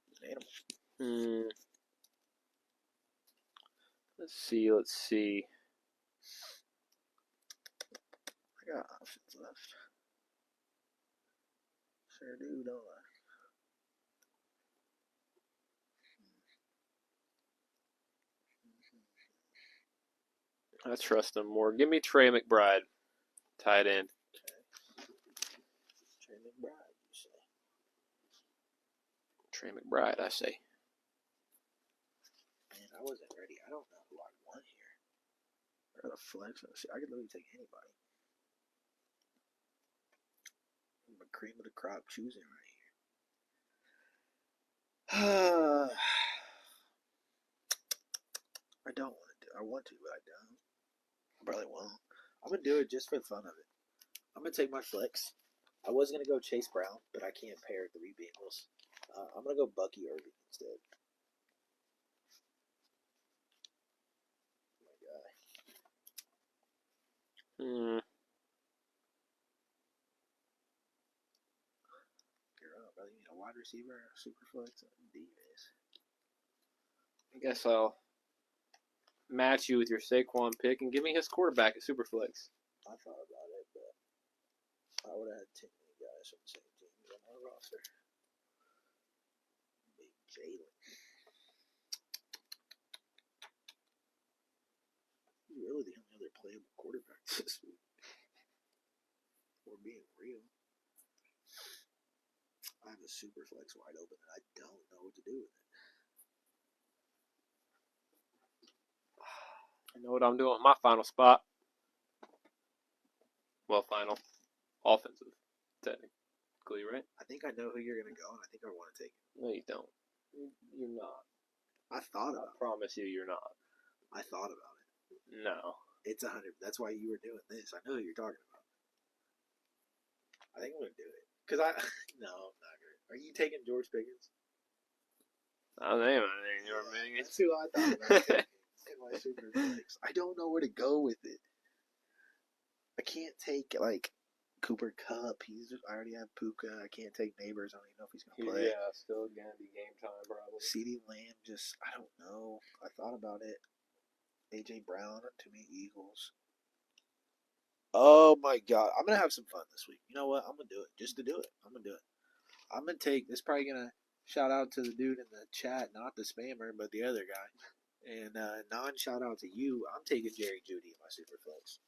He's an animal. Let's see. I got options left. Sure do, don't I? I trust him more. Give me Trey McBride, tight end. Okay. Trey McBride, you say? Trey McBride, I say. Man, I wasn't ready. I don't know who I want here. I got a flex. I could literally take anybody. I'm a cream of the crop choosing right here. I don't want to do. I want to, but I don't. I probably won't. I'm gonna do it just for the fun of it. I'm gonna take my flex. I was gonna go Chase Brown, but I can't pair three Bengals. I'm gonna go Bucky Irving instead. My guy. You're up, brother. You need a wide receiver, a super flex, and a defense. I guess I'll match you with your Saquon pick and give me his quarterback at Superflex. I thought about it, but I would have had too many guys from the same team on my roster. Big Jalen. He's really the only other playable quarterback this week. We're being real. I have a super flex wide open and I don't know what to do with it. I know what I'm doing with my final spot. Well, final. Offensive, technically, right? I think I know who you're gonna go, and I think I want to take it. No, you don't. You're not. I thought about I promise you, you're not. it. I thought about it. No. It's 100. That's why you were doing this. I know who you're talking about. I think I'm gonna do it because I no, I'm not gonna. Are you taking George Pickens? I think you're making That's who I thought about taking in my super flex. I don't know where to go with it. I can't take like Cooper Cup. I already have Puka. I can't take Neighbors. I don't even know if he's gonna play. Yeah, still gonna be game time probably. CeeDee Lamb, I don't know. I thought about it. AJ Brown, too many Eagles. Oh my God, I'm gonna have some fun this week. You know what? I'm gonna do it just to do it. I'm gonna do it. I'm gonna take. This probably gonna shout out to the dude in the chat, not the spammer, but the other guy. And non-shout out to you. I'm taking Jerry Jeudy in my Superflex.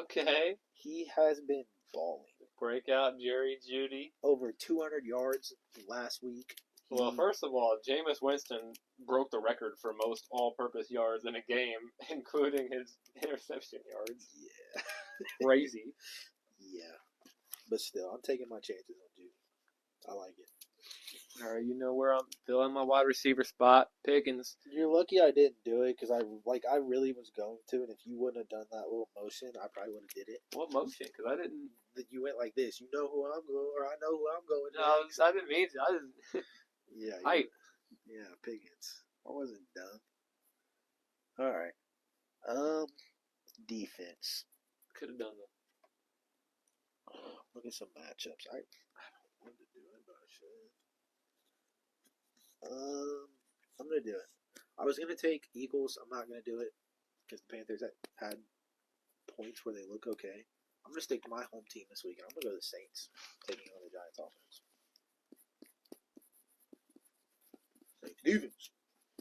Okay. He has been balling. Breakout Jerry Jeudy. Over 200 yards last week. Well, first of all, Jameis Winston broke the record for most all-purpose yards in a game, including his interception yards. Yeah. Crazy. Yeah. But still, I'm taking my chances on Jeudy. I like it. All right, you know where I'm filling my wide receiver spot, Pickens. You're lucky I didn't do it because I really was going to, and if you wouldn't have done that little motion, I probably would have did it. What motion? Because I didn't. You went like this. You know who I'm going, or I know who I'm going. No, I didn't mean to. I didn't. Yeah. Yeah, Pickens. I wasn't done. All right. Defense. Could have done that. Look at some matchups. I don't want to do it, but I should. I'm gonna do it. I was gonna take Eagles. I'm not gonna do it because the Panthers had points where they look okay. I'm gonna stick to my home team this week. I'm gonna go to the Saints, taking on the Giants offense. Saints defense.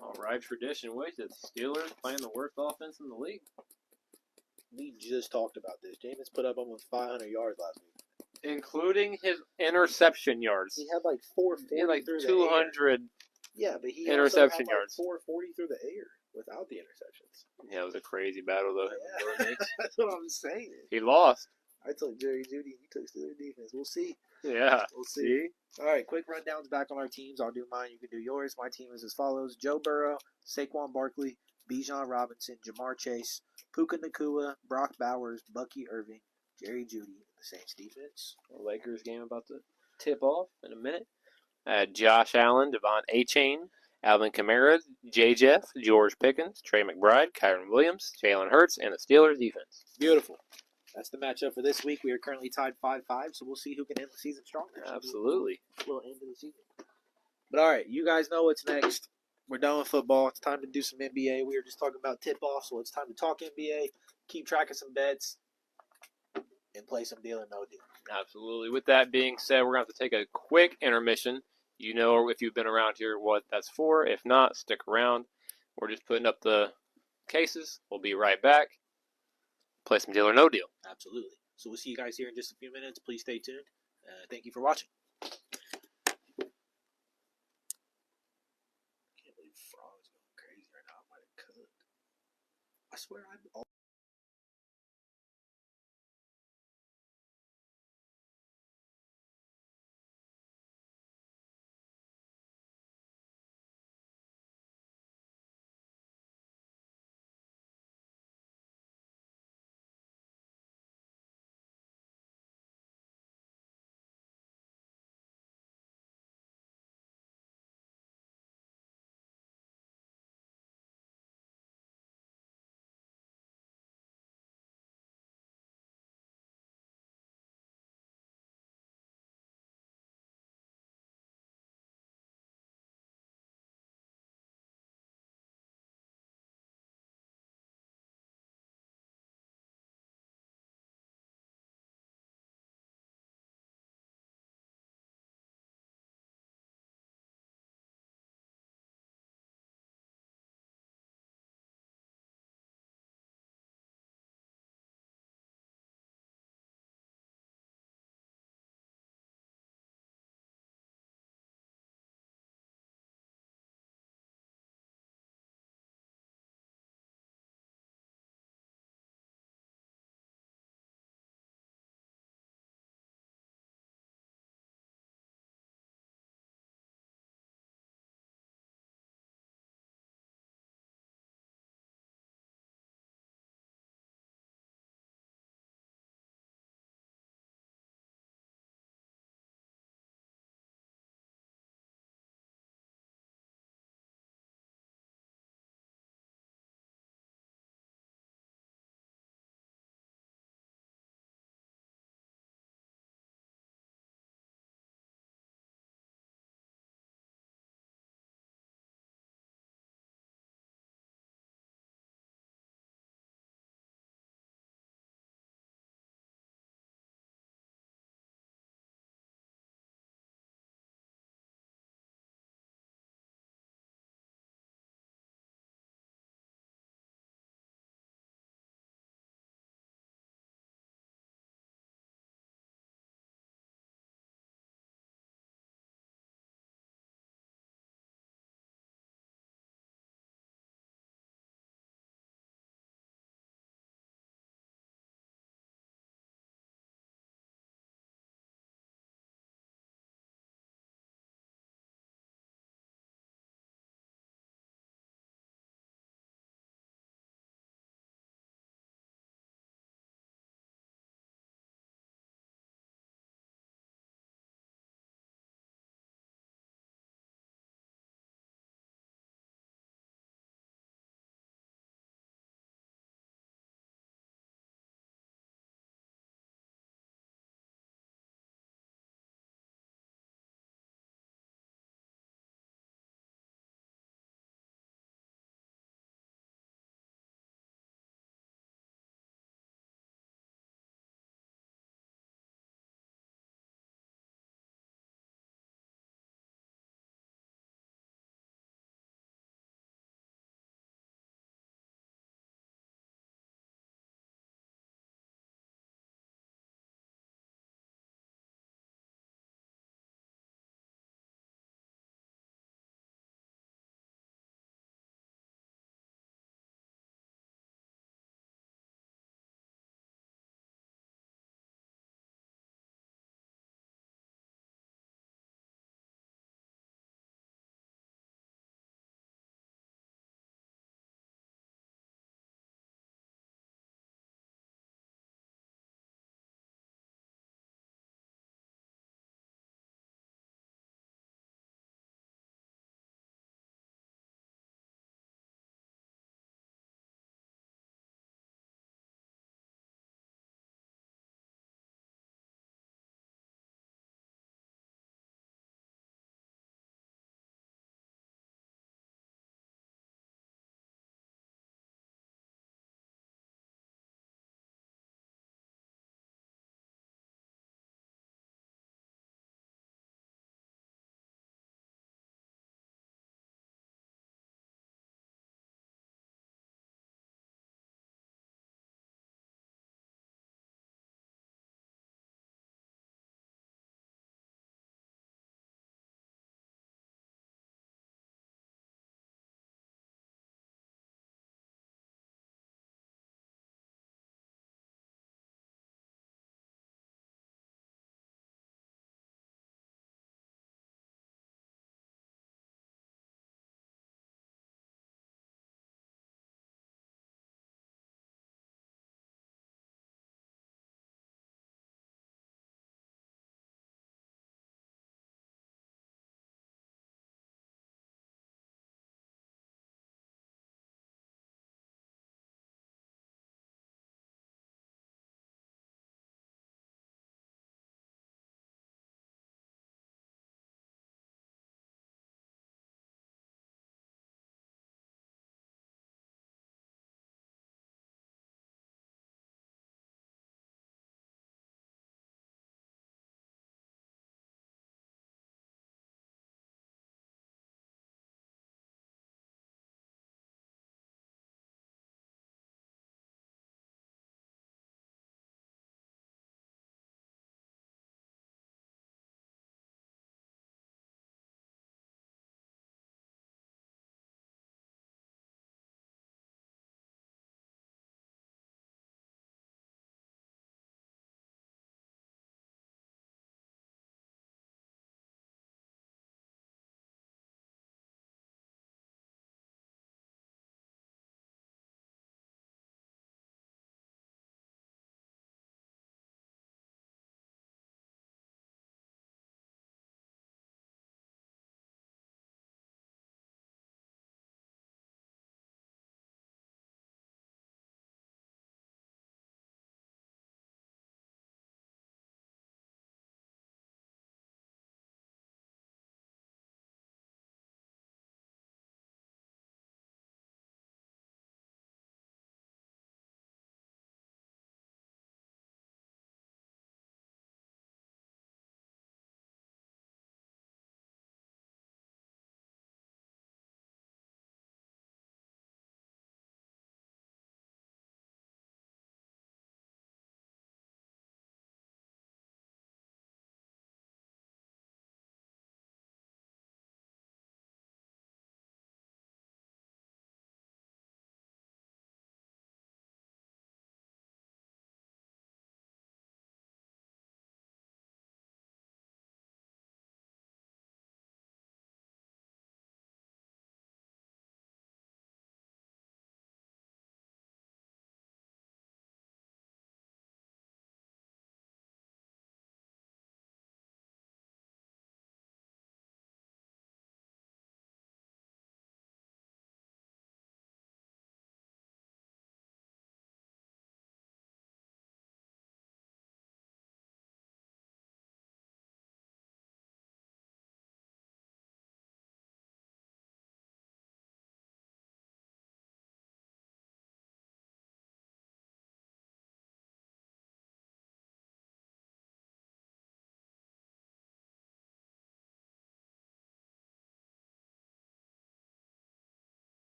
All right, tradition ways that the Steelers playing the worst offense in the league. We just talked about this. Jameis put up almost 500 yards last week, including his interception yards. He had like 440. He had like through 200. Yeah, but he interception also had yards. Like 440 through the air without the interceptions. Yeah, it was a crazy battle though. Yeah. That's what I'm saying. He lost. I took Jerry Jeudy. You took Steelers defense. We'll see. Yeah. We'll see. All right, quick rundowns back on our teams. I'll do mine. You can do yours. My team is as follows: Joe Burrow, Saquon Barkley, Bijan Robinson, Jamar Chase, Puka Nacua, Brock Bowers, Bucky Irving, Jerry Jeudy, the Saints defense. The Lakers game about to tip off in a minute. Josh Allen, Devon Achane, Alvin Kamara, J. Jeff, George Pickens, Trey McBride, Kyron Williams, Jalen Hurts, and the Steelers defense. Beautiful. That's the matchup for this week. We are currently tied 5-5, so we'll see who can end the season stronger. Absolutely. Little end of the season. But all right, you guys know what's next. We're done with football. It's time to do some NBA. We were just talking about tip-off, so it's time to talk NBA, keep track of some bets, and play some deal or no deal. Absolutely. With that being said, we're going to have to take a quick intermission. You know, if you've been around here, what that's for. If not, stick around. We're just putting up the cases. We'll be right back. Play some deal or no deal. Absolutely. So we'll see you guys here in just a few minutes. Please stay tuned. Thank you for watching. I can't believe Frog is going crazy right now. I might have cooked. I swear I'm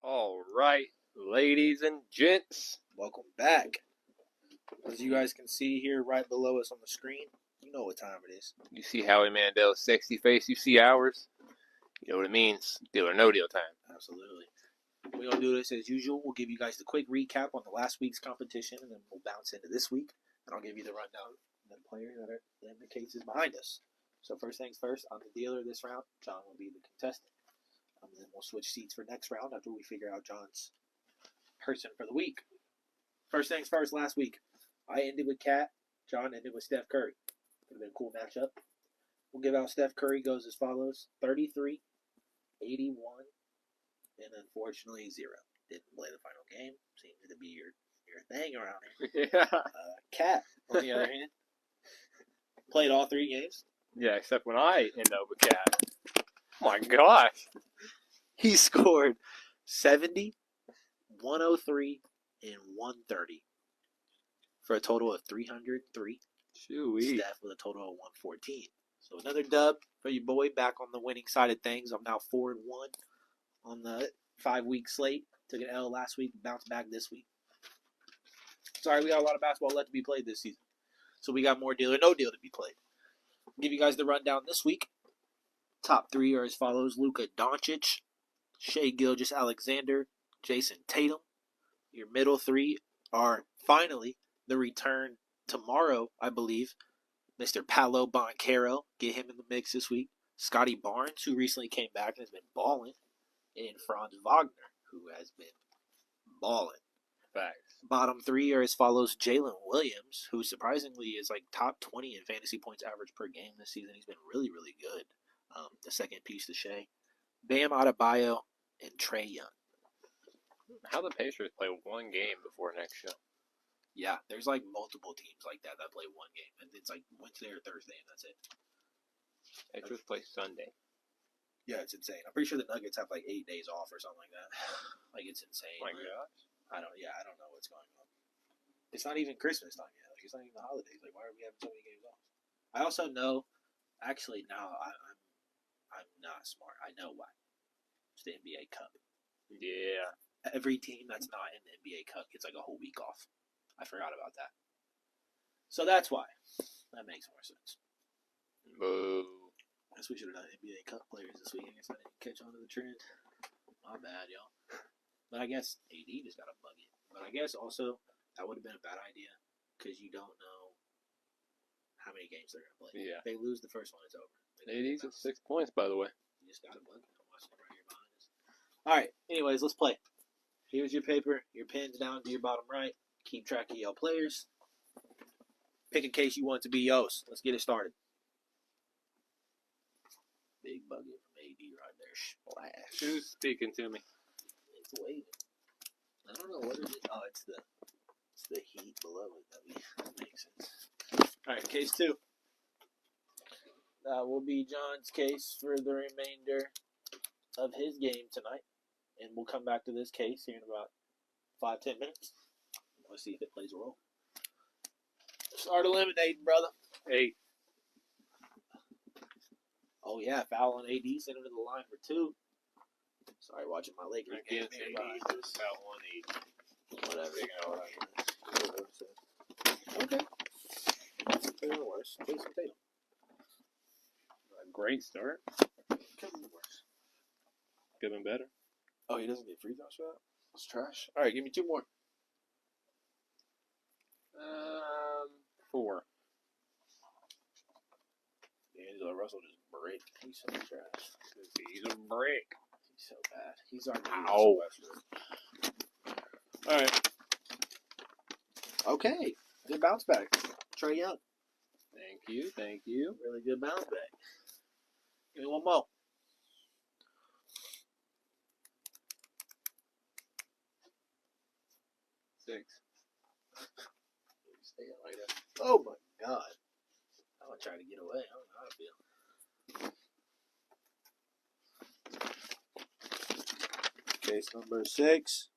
All right, ladies and gents. Welcome back. As you guys can see here right below us on the screen, you know what time it is. You see Howie Mandel's sexy face. You see ours. You know what it means. Deal or no deal time. Absolutely. We're going to do this as usual. We'll give you guys the quick recap on the last week's competition, and then we'll bounce into this week. And I'll give you the rundown of the players that are in the cases behind us. So first things first, I'm the dealer this round. John will be the contestant. And then we'll switch seats for next round after we figure out John's person for the week. First things first, last week, I ended with Cat. John ended with Steph Curry. Could have been a cool matchup. We'll give out Steph Curry goes as follows: 33, 81, and unfortunately 0. Didn't play the final game. Seems to be your thing around here. Yeah. Cat, on the other hand, played all 3 games. Yeah, except when I end up with Cat. Oh my gosh. He scored 70, 103, and 130 for a total of 303. Shoo-wee. Steph with a total of 114. So another dub for your boy, back on the winning side of things. I'm now 4-1 on the 5-week slate. Took an L last week, bounced back this week. Sorry, we got a lot of basketball left to be played this season. So we got more deal or no deal to be played. I'll give you guys the rundown this week. Top 3 are as follows: Luka Doncic, Shai Gilgeous-Alexander, Jason Tatum. Your middle 3 are finally the return tomorrow, I believe, Mr. Paolo Banchero. Get him in the mix this week. Scotty Barnes, who recently came back and has been balling. And Franz Wagner, who has been balling. Facts. Bottom 3 are as follows: Jalen Williams, who surprisingly is like top 20 in fantasy points average per game this season. He's been really, really good. The second piece to Shea. Bam Adebayo and Trae Young. How the Pacers play one game before next show? Yeah, there's like multiple teams like that play one game, and it's like Wednesday or Thursday, and that's it. Pacers play Sunday. Yeah, it's insane. I'm pretty sure the Nuggets have like 8 days off or something like that. Like, it's insane. Oh my gosh. I don't know what's going on. It's not even Christmas time yet. Like, it's not even the holidays. Like, why are we having so many games off? I also know, actually, now I'm not smart. I know why. It's the NBA Cup. Yeah. Every team that's not in the NBA Cup gets like a whole week off. I forgot about that. So that's why. That makes more sense. Boo. I guess we should have done NBA Cup players this week. I guess I didn't catch on to the trend. My bad, y'all. But I guess AD just got a bucket. But I guess also that would have been a bad idea because you don't know how many games they're going to play. Yeah. If they lose the first one, it's over. AD's at 6 points, by the way. You just got a bucket. I'm watching it right here behind us. All right. Anyways, let's play. Here's your paper. Your pen's down to your bottom right. Keep track of your players. Pick a case you want to be yours. Let's get it started. Big bucket from AD right there. Splash. Who's speaking to me? It's waving. I don't know what it is. Oh, it's the heat below it. That makes sense. All right, case 2. That will be John's case for the remainder of his game tonight. And we'll come back to this case here in about 5-10 minutes. Let's see if it plays a role. Start eliminating, brother. 8. Oh, yeah, foul on AD. Send him to the line for 2. Sorry, watching my Lakers game. Against AD. About 180. Whatever. You know, Okay. Could be worse. Jason Tatum. a great start. Could be worse. Could have been better. Oh, he doesn't get free throws for that? That's trash. All right, give me 2 more. 4. D'Angelo Russell just break. He's so trash. He's a break. He's so bad. He's our Ow. Westbrook. All right. Okay. Good bounce back. Trae Young. Thank you. Thank you. Really good bounce back. Give me 1 more. 6. Stay out like that. Oh my God. I'm gonna try to get away. I don't know how to feel. Case number 6.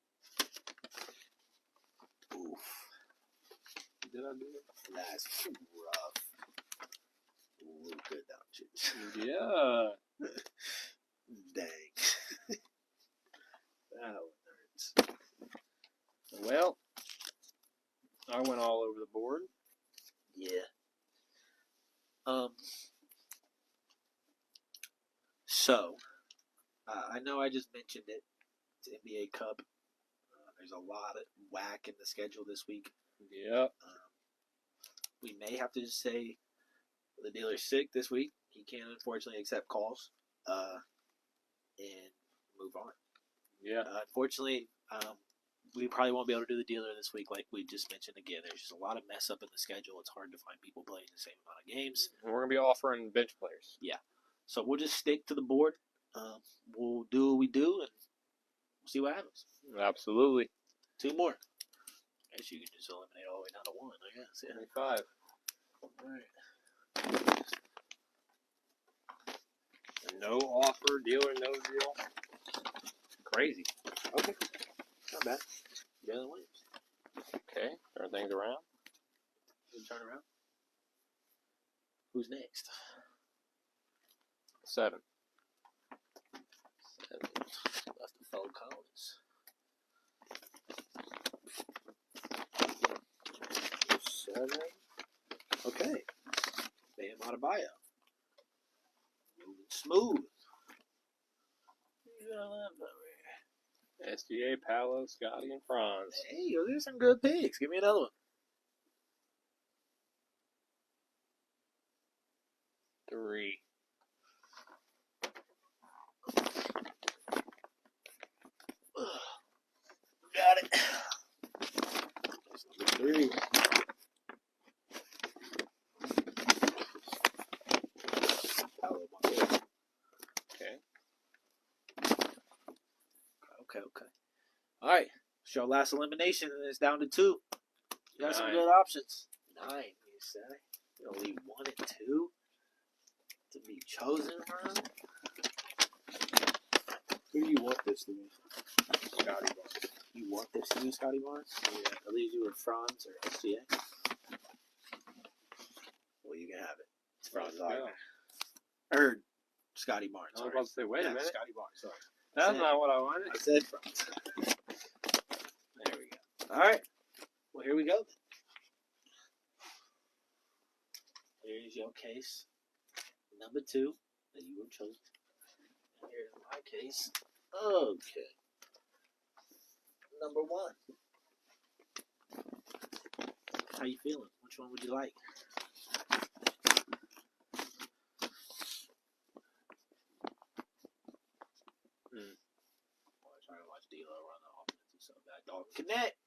Oof. Did I do it? That's rough. Luka Doncic. Yeah. Dang. Well, I went all over the board. Yeah. So, I know I just mentioned it. It's NBA Cup. There's a lot of whack in the schedule this week. Yep. We may have to just say the dealer's sick this week. He can't, unfortunately, accept calls and move on. Yeah. Unfortunately, we probably won't be able to do the dealer this week, like we just mentioned again. There's just a lot of mess up in the schedule. It's hard to find people playing the same amount of games. And we're going to be offering bench players. Yeah. So we'll just stick to the board. We'll do what we do, and we'll see what happens. Absolutely. 2 more. I guess you can just eliminate all the way down to 1, I guess. Yeah. 25. All right. No offer, dealer, no deal. Crazy. Okay. Not bad. Jalen Williams. Okay. Turn things around. You turn around. Who's next? 7. Left the Phil Collins. 7. Okay. Bam Adebayo. Moving smooth. SGA, Paolo, Scotty, and Franz. Hey, those are some good picks. Give me another one. 3. Got it. That's number 3. Paolo Banchero. Okay. Okay. All right. It's your last elimination, and it's down to 2. You got some 9. good options. 9, you say? You're going to leave 1 and 2 to be chosen from? Who do you want this to be? Scotty Barnes. You want this to be Scotty Barnes? Yeah. That leaves you with Franz or SGA? Well, you can have it. It's Franz Wagner. Or Scotty Barnes. I was about to say, wait a minute. Scotty Barnes, sorry. That's not what I wanted. I said Franz. There we go. All right. Well, here we go. Here's your case. Number 2 that you have chosen. And here's my case. Okay. Number 1. How you feeling? Which one would you like? I'm trying to watch D-Lo run the offense. He's so bad. Dog connect.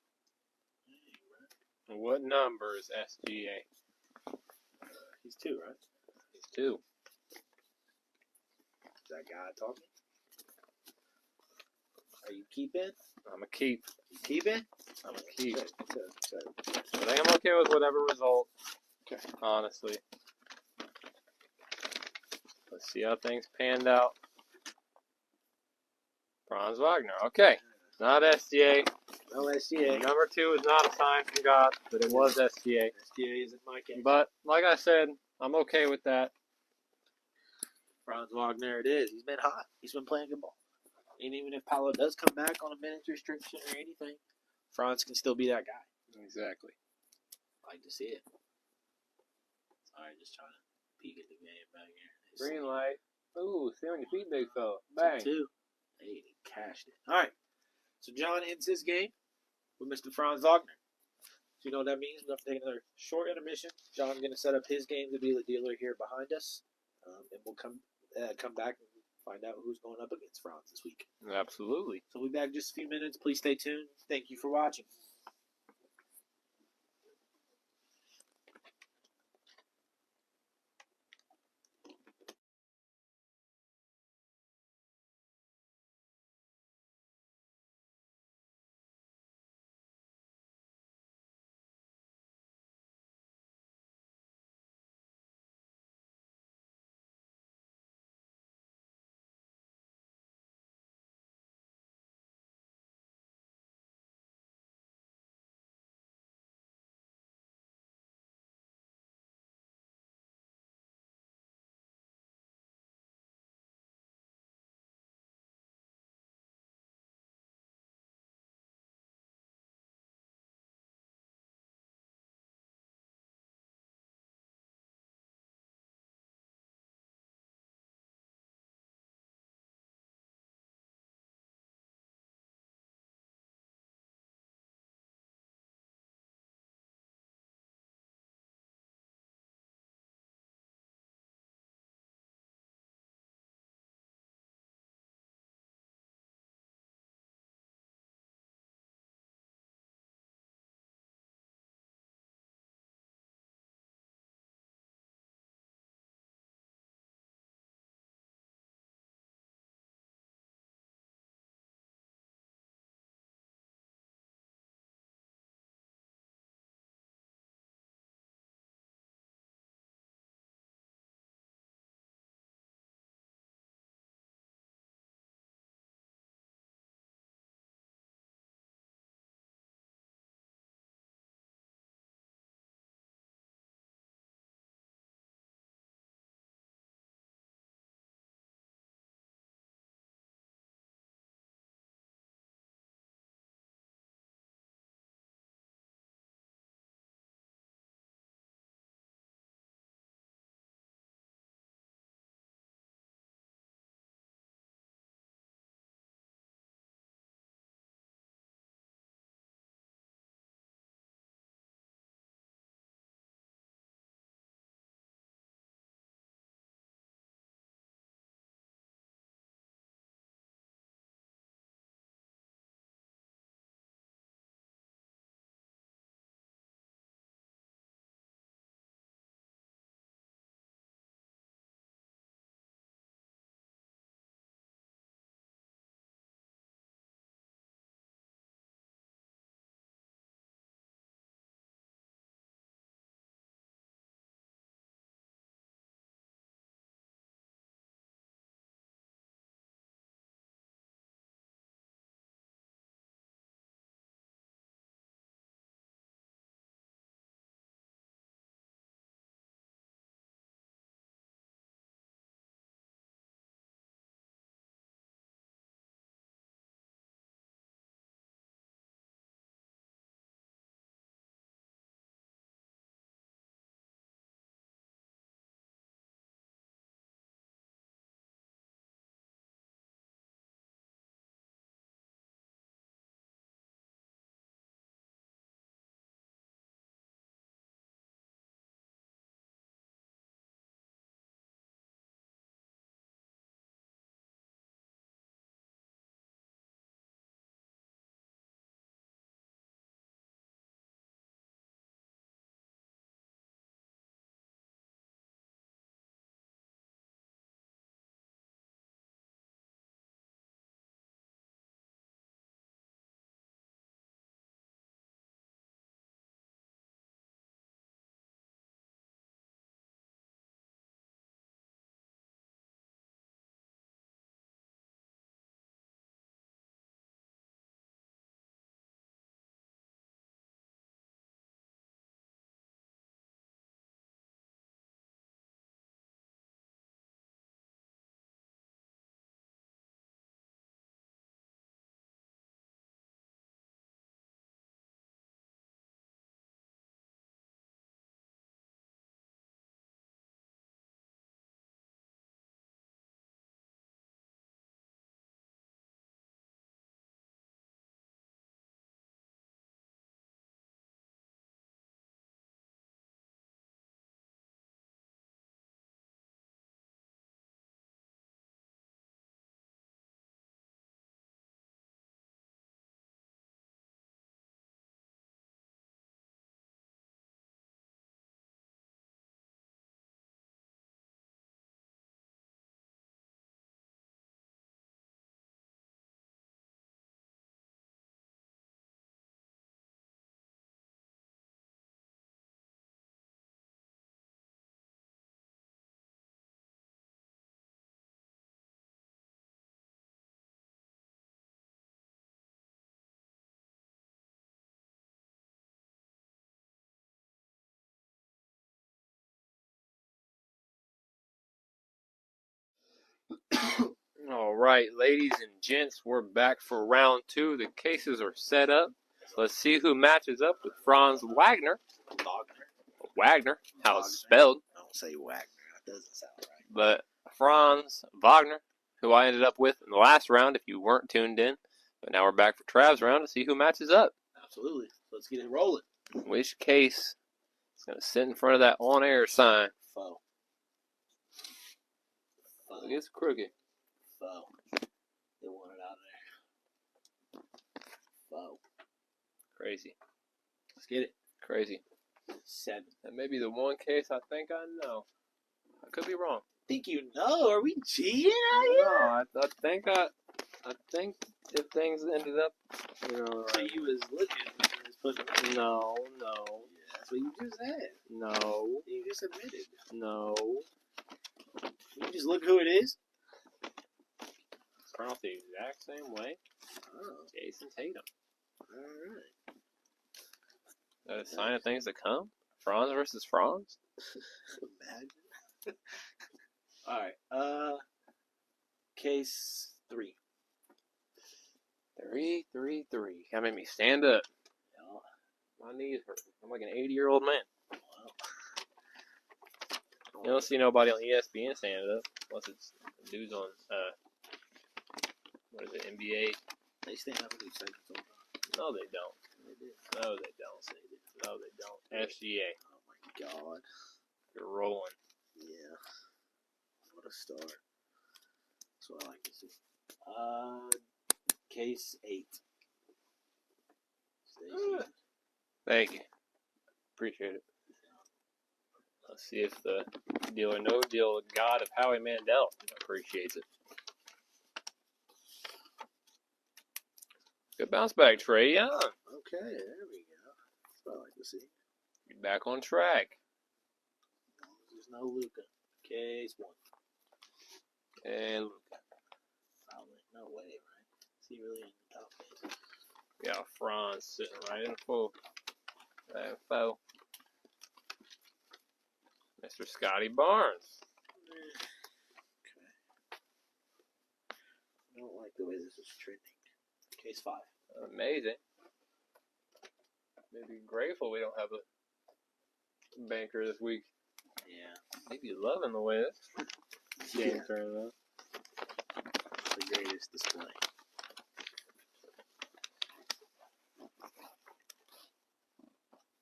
What number is SGA? He's 2, right? He's 2. Is that guy talking? Are you keeping? I'm a keep. You keeping? I'm a keep. Okay. I think I'm okay with whatever result. Okay. Honestly. Let's see how things panned out. Franz Wagner. Okay. Not SGA. No SGA. Number 2 is not a sign from God, but it was SGA. SGA isn't my case. But, like I said, I'm okay with that. Franz Wagner it is. He's been hot. He's been playing good ball. And even if Paolo does come back on a minutes restriction or anything, Franz can still be that guy. Exactly. I like to see it. Sorry, just trying to peek at the game back here. Green light. Ooh, stay on your feet, big fella. Bang. 2. Hey, he cashed it. All right. So John ends his game with Mr. Franz Wagner. So you know what that means? We have to take another short intermission. John's going to set up his game to be the dealer here behind us. And we'll come back and find out who's going up against Franz this week. Absolutely. So we'll be back in just a few minutes. Please stay tuned. Thank you for watching. All right, ladies and gents, we're back for round 2. The cases are set up. Let's see who matches up with Franz Wagner. Wagner, how it's spelled. Don't say Wagner. That doesn't sound right. But Franz Wagner, who I ended up with in the last round if you weren't tuned in. But now we're back for Trav's round to see who matches up. Absolutely. Let's get it rolling. Which case is going to sit in front of that on-air sign? Foe. It's crooked. Foe. They want it out of there. Foe. Crazy. Let's get it. Crazy. 7. That may be the one case I think I know. I could be wrong. Think you know? Are we cheating out here? No, I think if things ended up, So you was looking. No. Yeah, that's what you just said. No. You just admitted. No. You just look who it is. It's pronounced the exact same way. Oh, Jason Tatum. all right. A sign of things to come? Franz versus Franz? Imagine. All right. Case 3. 3. That made me stand up. Yeah. My knees hurt. I'm like an 80-year-old man. Wow. You don't see nobody on ESPN standing up unless it's dudes on what is it, NBA? They stand up and do segments all the time. No, they don't. They do. No, they don't. No, they don't. SGA. Oh my God. You're rolling. Yeah. What a start. That's what I like to see. Case 8. Stacey. Thank you. Appreciate it. Let's see if the Deal or No Deal God of Howie Mandel appreciates it. Good bounce back, Trae Young. Okay, there we go. That's what I like to see. You're back on track. There's no Luka. Case 1. And Luka. Probably. No way, right? Is he really in the top case? Yeah, Franz sitting right in full. Foe. Mr. Scotty Barnes. Okay. I don't like the way this is trending. Case 5. Amazing. Maybe grateful we don't have a banker this week. Yeah. Maybe loving the way this game turned out. The greatest display.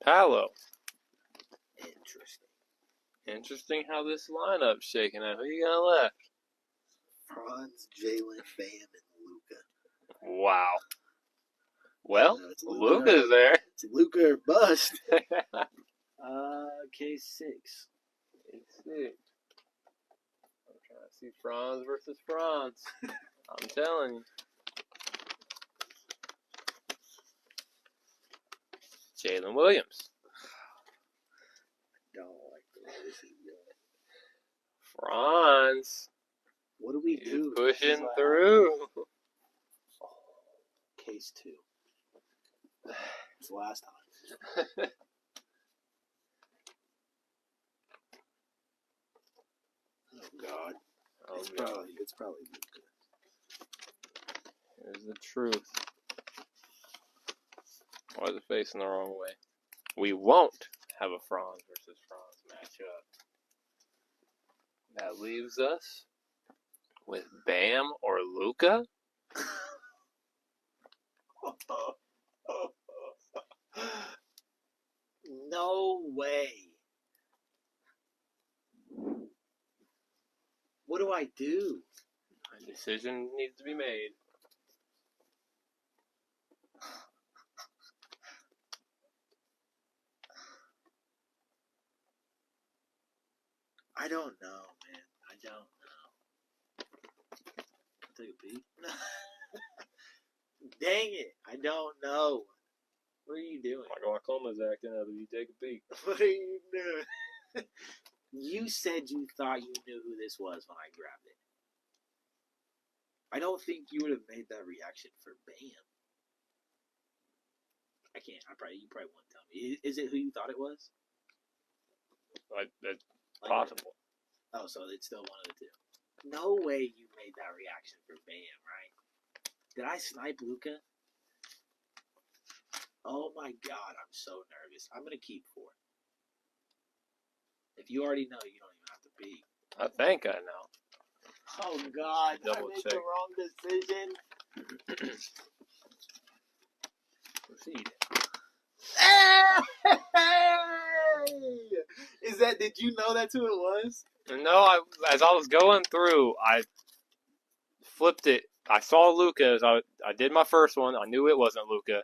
Paolo. Interesting. Interesting how this lineup's shaking out. Who you got left? Franz, Jalen, Bam, and Luka. Wow. Well, It's Luka's there. It's Luka or bust. Case 6. Let's see. I'm trying to see Franz versus Franz. I'm telling you. Jalen Williams. Don't like the way this is going. Franz. What do we do? Pushing through. Case 2. It's the last time. Oh God. Oh, It's probably Luka. Here's the truth. Why is it facing the wrong way? We won't have a Franz versus Franz matchup. That leaves us with Bam or Luka. No way. What do I do? A decision needs to be made. I don't know, man. I don't know. Take a peek. Dang it. I don't know. What are you doing? My glaucoma's acting up. You take a peek. What are you doing? You said you thought you knew who this was when I grabbed it. I don't think you would have made that reaction for Bam. I can't. You probably won't tell me. Is it who you thought it was? That's Like, possible. oh, so it's still one of the two. No way you made that reaction for Bam, right? Did I snipe Luca? Oh my God, I'm so nervous. I'm gonna keep 4. If you already know, you don't even have to peek. I think I know. Oh God, did I Double make check. the wrong decision? Proceed. Is that? Did you know that's who it was? No, as I was going through, I flipped it. I saw Luca as I did my first one. I knew it wasn't Luca.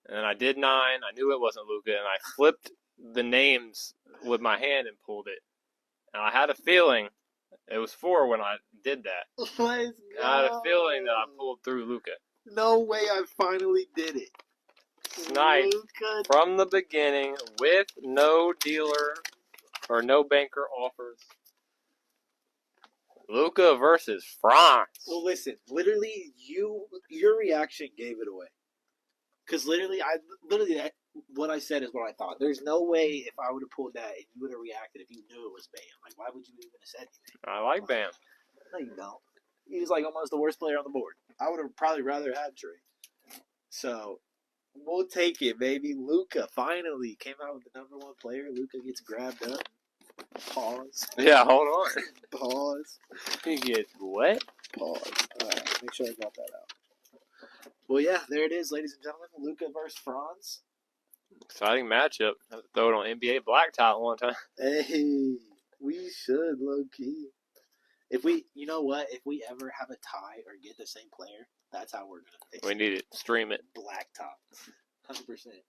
And then I did 9. I knew it wasn't Luca. And I flipped the names with my hand and pulled it. And I had a feeling it was 4 when I did that. Let's go. And I had a feeling that I pulled through Luca. No way! I finally did it. Sniped Luka. from the beginning with no dealer or no banker offers. Luca versus France. Well, listen. Literally, your reaction gave it away. Because literally, what I said is what I thought. There's no way if I would have pulled that and you would have reacted if you knew it was Bam. Like, why would you even have said anything? I like Bam. No, you don't. He was like almost the worst player on the board. I would have probably rather had Trey. So, we'll take it, baby. Luka finally came out with the number 1 player. Luka gets grabbed up. Pause. Yeah, hold on. Pause. He gets what? Pause. Alright, make sure I got that out. Well, yeah, there it is, ladies and gentlemen. Luka versus Franz. Exciting matchup. Have to throw it on NBA Blacktop one time. Hey, we should, low key. If we, you know what? If we ever have a tie or get the same player, that's how we're gonna fix We need it. Stream it. Blacktop, 100%.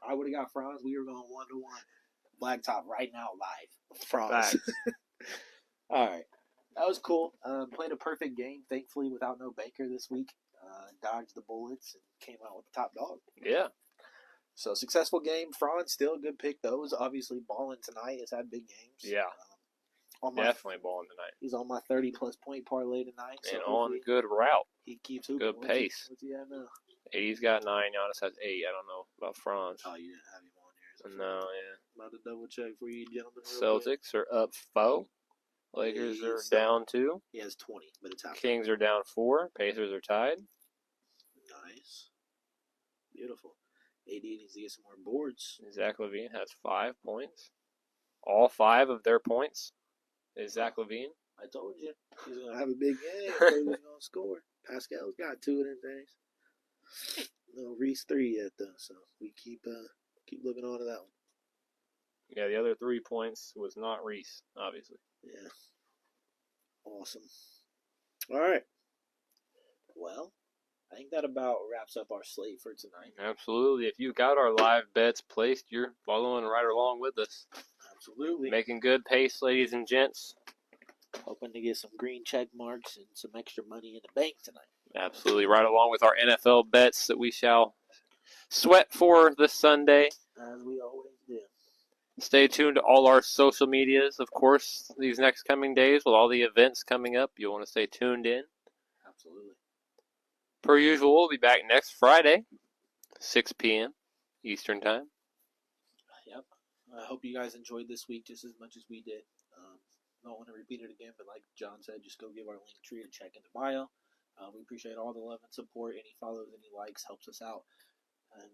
I would have got Franz. We were going 1-to-1. Blacktop right now live. Franz. All right, that was cool. Played a perfect game, thankfully, without no banker this week. Dodged the bullets and came out with the top dog. Yeah. So successful game. Franz still a good pick. Those obviously balling tonight. Has had big games. Yeah. Definitely balling tonight. He's on my 30-plus point parlay tonight. So And on a good route. he keeps hooping. Good pace. What's he at now? He's got 9. Giannis has 8. I don't know about Franz. Oh, you didn't have him on here. No, yeah. About to double check for you, gentlemen. real quick. Celtics are up 4. Lakers are down 2. He has 20, but it's out. Kings are down 4. Pacers are tied. Nice. Beautiful. AD needs to get some more boards. Zach LaVine has 5 points. All 5 of their points is Zach LaVine. I told you. He's going to have a big game. I told you he was going to score. Pascal's got 2 of them things. No Reese 3 yet, though, so we keep looking on to that one. Yeah, the other 3 points was not Reese, obviously. Yeah. Awesome. All right. Well, I think that about wraps up our slate for tonight. Absolutely. If you got our live bets placed, you're following right along with us. Absolutely. Making good pace, ladies and gents. Hoping to get some green check marks and some extra money in the bank tonight. Absolutely. Right along with our NFL bets that we shall sweat for this Sunday. As we always do. Stay tuned to all our social medias, of course, these next coming days with all the events coming up. You'll want to stay tuned in. Absolutely. Per usual, we'll be back next Friday, 6 p.m. Eastern Time. Yep. I hope you guys enjoyed this week just as much as we did. Don't want to repeat it again, but like John said, just go give our link tree a check in the bio. We appreciate all the love and support. Any follows, any likes helps us out. And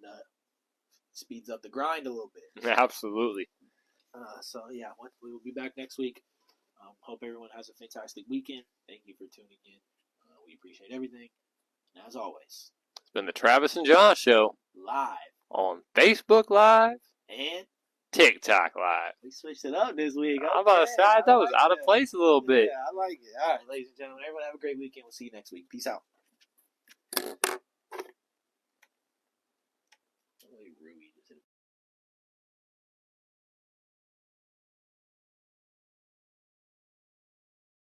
speeds up the grind a little bit. Absolutely. So, yeah, we will be back next week. Hope everyone has a fantastic weekend. Thank you for tuning in. We appreciate everything. And as always, It's been the Travis and Jon Show live on Facebook Live, and TikTok Live. we switched it up this week. I'm about to say, I thought it was out of place a little bit. Yeah, I like it. All right, ladies and gentlemen, everyone have a great weekend. We'll see you next week. Peace out.